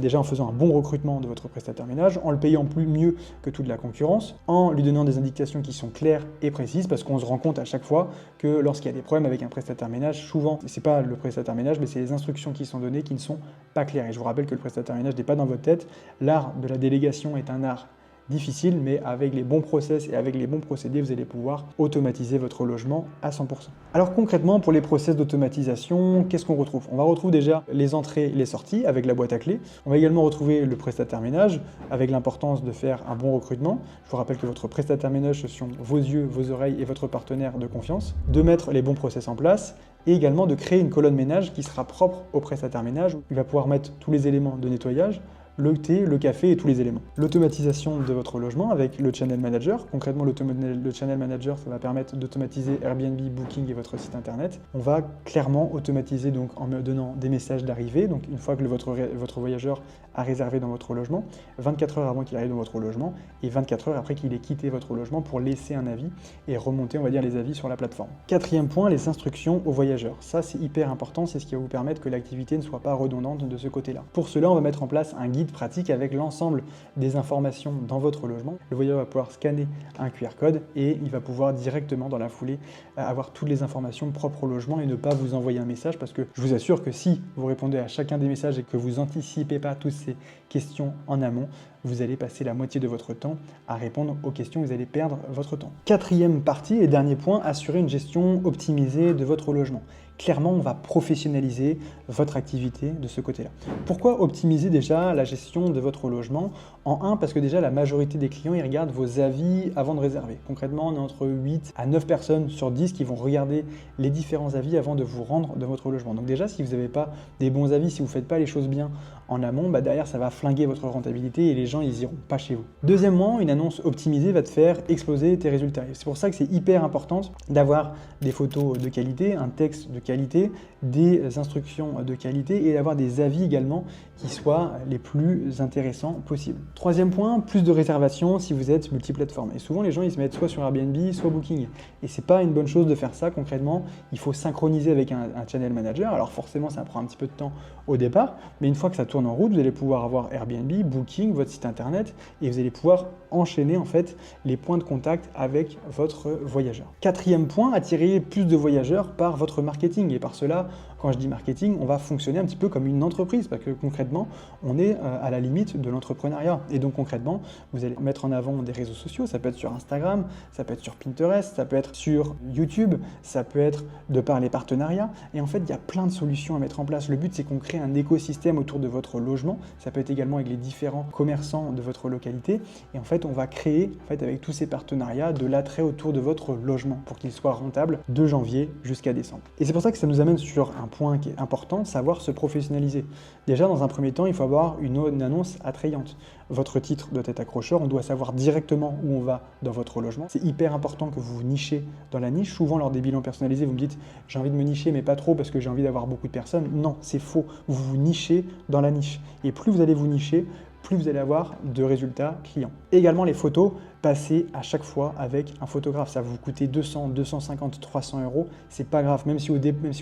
déjà en faisant un bon recrutement de votre prestataire ménage, en le payant mieux que toute la concurrence, en lui donnant des indications qui sont claires et précises, parce qu'on se rend compte à chaque fois que lorsqu'il y a des problèmes avec un prestataire ménage, souvent, c'est pas le prestataire ménage, mais c'est les instructions qui sont données qui ne sont pas claires. Et je vous rappelle que le prestataire ménage n'est pas dans votre tête. L'art de la délégation est un art difficile, mais avec les bons process et avec les bons procédés, vous allez pouvoir automatiser votre logement à 100%. Alors concrètement, pour les process d'automatisation, qu'est-ce qu'on retrouve? On va retrouver déjà les entrées, les sorties avec la boîte à clés. On va également retrouver le prestataire ménage avec l'importance de faire un bon recrutement. Je vous rappelle que votre prestataire ménage, ce sont vos yeux, vos oreilles et votre partenaire de confiance. De mettre les bons process en place et également de créer une colonne ménage qui sera propre au prestataire ménage. Il va pouvoir mettre tous les éléments de nettoyage, le thé, le café et tous les éléments. L'automatisation de votre logement avec le Channel Manager. Concrètement, le Channel Manager, ça va permettre d'automatiser Airbnb, Booking et votre site internet. On va clairement automatiser donc en me donnant des messages d'arrivée. Donc une fois que votre voyageur a réservé dans votre logement, 24 heures avant qu'il arrive dans votre logement et 24 heures après qu'il ait quitté votre logement pour laisser un avis et remonter, on va dire, les avis sur la plateforme. Quatrième point, les instructions aux voyageurs. Ça, c'est hyper important. C'est ce qui va vous permettre que l'activité ne soit pas redondante de ce côté-là. Pour cela, on va mettre en place un guide pratique avec l'ensemble des informations dans votre logement. Le voyageur va pouvoir scanner un QR code et il va pouvoir directement dans la foulée avoir toutes les informations propres au logement et ne pas vous envoyer un message, parce que je vous assure que si vous répondez à chacun des messages et que vous anticipez pas toutes ces questions en amont, vous allez passer la moitié de votre temps à répondre aux questions, vous allez perdre votre temps. Quatrième partie et dernier point, assurer une gestion optimisée de votre logement. Clairement, on va professionnaliser votre activité de ce côté-là. Pourquoi optimiser déjà la gestion de votre logement? En un, parce que déjà la majorité des clients, ils regardent vos avis avant de réserver. Concrètement, on est entre 8 à 9 personnes sur 10 qui vont regarder les différents avis avant de vous rendre de votre logement. Donc déjà, si vous n'avez pas des bons avis, si vous ne faites pas les choses bien en amont, derrière, ça va flinguer votre rentabilité et les gens, ils iront pas chez vous. Deuxièmement, une annonce optimisée va te faire exploser tes résultats. C'est pour ça que c'est hyper important d'avoir des photos de qualité, un texte de qualité, des instructions de qualité et d'avoir des avis également qui soient les plus intéressants possibles. Troisième point, plus de réservations si vous êtes multiplateforme. Et souvent, les gens, ils se mettent soit sur Airbnb, soit Booking. Et c'est pas une bonne chose de faire ça concrètement. Il faut synchroniser avec un channel manager. Alors forcément, ça prend un petit peu de temps au départ, mais une fois que ça tourne en route, vous allez pouvoir avoir Airbnb, Booking, votre site internet et vous allez pouvoir enchaîner en fait les points de contact avec votre voyageur. Quatrième point, attirer plus de voyageurs par votre marketing. Et par cela, quand je dis marketing, on va fonctionner un petit peu comme une entreprise parce que concrètement, on est à la limite de l'entrepreneuriat. Et donc concrètement, vous allez mettre en avant des réseaux sociaux, ça peut être sur Instagram, ça peut être sur Pinterest, ça peut être sur YouTube, ça peut être de par les partenariats. Et en fait, il y a plein de solutions à mettre en place. Le but, c'est qu'on crée un écosystème autour de votre logement. Ça peut être également avec les différents commerçants de votre localité. Et en fait, on va créer, avec tous ces partenariats, de l'attrait autour de votre logement pour qu'il soit rentable de janvier jusqu'à décembre. Et c'est pour ça que ça nous amène sur un point qui est important, savoir se professionnaliser. Déjà, dans un premier temps, il faut avoir une annonce attrayante. Votre titre doit être accrocheur, on doit savoir directement où on va dans votre logement. C'est hyper important que vous vous nichez dans la niche. Souvent, lors des bilans personnalisés, vous me dites « j'ai envie de me nicher, mais pas trop parce que j'ai envie d'avoir beaucoup de personnes ». Non, c'est faux. Vous vous nichez dans la niche. Et plus vous allez vous nicher, plus vous allez avoir de résultats clients. Également les photos, passez à chaque fois avec un photographe. Ça va vous coûter 200, 250, 300 euros. C'est pas grave, même si au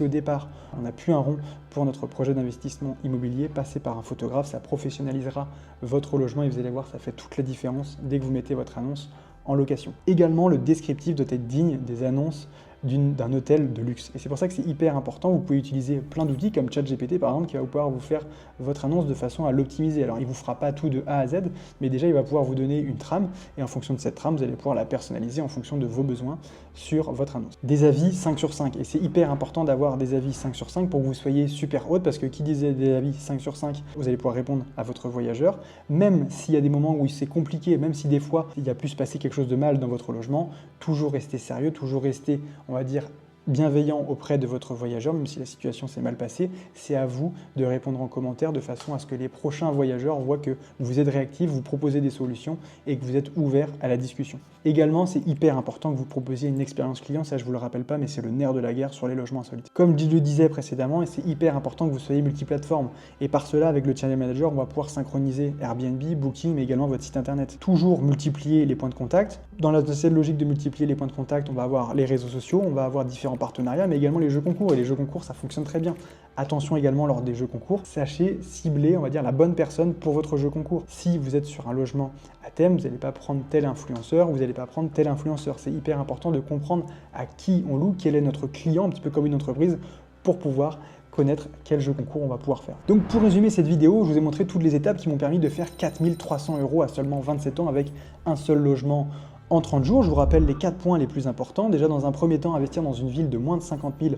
départ, on n'a plus un rond pour notre projet d'investissement immobilier, passez par un photographe, ça professionnalisera votre logement et vous allez voir, ça fait toute la différence dès que vous mettez votre annonce en location. Également, le descriptif doit être digne des annonces d'un hôtel de luxe. Et c'est pour ça que c'est hyper important. Vous pouvez utiliser plein d'outils comme ChatGPT par exemple qui va pouvoir vous faire votre annonce de façon à l'optimiser. Alors il ne vous fera pas tout de A à Z, mais déjà il va pouvoir vous donner une trame et en fonction de cette trame, vous allez pouvoir la personnaliser en fonction de vos besoins sur votre annonce. Des avis 5 sur 5 et c'est hyper important d'avoir des avis 5 sur 5 pour que vous soyez super haute parce que qui disait des avis 5 sur 5, vous allez pouvoir répondre à votre voyageur, même s'il y a des moments où c'est compliqué, même si des fois il y a pu se passer quelque chose de mal dans votre logement, toujours rester sérieux, toujours rester, on va dire, bienveillant auprès de votre voyageur, même si la situation s'est mal passée, c'est à vous de répondre en commentaire de façon à ce que les prochains voyageurs voient que vous êtes réactif, vous proposez des solutions et que vous êtes ouvert à la discussion. Également, c'est hyper important que vous proposiez une expérience client, ça je vous le rappelle pas, mais c'est le nerf de la guerre sur les logements insolites. Comme je le disais précédemment, et c'est hyper important que vous soyez multiplateforme. Et par cela, avec le Channel Manager, on va pouvoir synchroniser Airbnb, Booking, mais également votre site internet. Toujours multiplier les points de contact. Dans cette logique de multiplier les points de contact, on va avoir les réseaux sociaux, on va avoir différents partenariats, mais également les jeux concours. Et les jeux concours, ça fonctionne très bien. Attention également lors des jeux concours, sachez cibler, on va dire, la bonne personne pour votre jeu concours. Si vous êtes sur un logement à thème, vous n'allez pas prendre tel influenceur, vous n'allez pas prendre tel influenceur. C'est hyper important de comprendre à qui on loue, quel est notre client, un petit peu comme une entreprise, pour pouvoir connaître quel jeu concours on va pouvoir faire. Donc pour résumer cette vidéo, je vous ai montré toutes les étapes qui m'ont permis de faire 4 300 € à seulement 27 ans avec un seul logement en 30 jours. Je vous rappelle les 4 points les plus importants. Déjà, dans un premier temps, investir dans une ville de moins de 50 000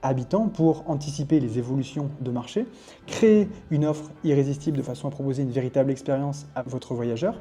habitants pour anticiper les évolutions de marché, créer une offre irrésistible de façon à proposer une véritable expérience à votre voyageur,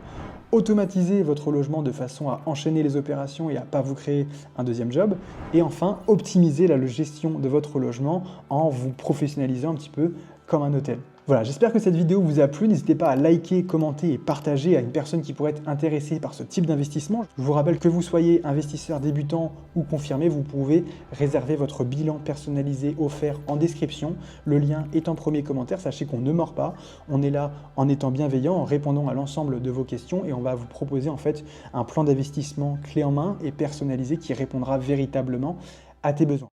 automatiser votre logement de façon à enchaîner les opérations et à ne pas vous créer un deuxième job, et enfin optimiser la gestion de votre logement en vous professionnalisant un petit peu comme un hôtel. Voilà, j'espère que cette vidéo vous a plu. N'hésitez pas à liker, commenter et partager à une personne qui pourrait être intéressée par ce type d'investissement. Je vous rappelle que vous soyez investisseur débutant ou confirmé, vous pouvez réserver votre bilan personnalisé offert en description. Le lien est en premier commentaire. Sachez qu'on ne mord pas. On est là en étant bienveillant, en répondant à l'ensemble de vos questions et on va vous proposer en fait un plan d'investissement clé en main et personnalisé qui répondra véritablement à tes besoins.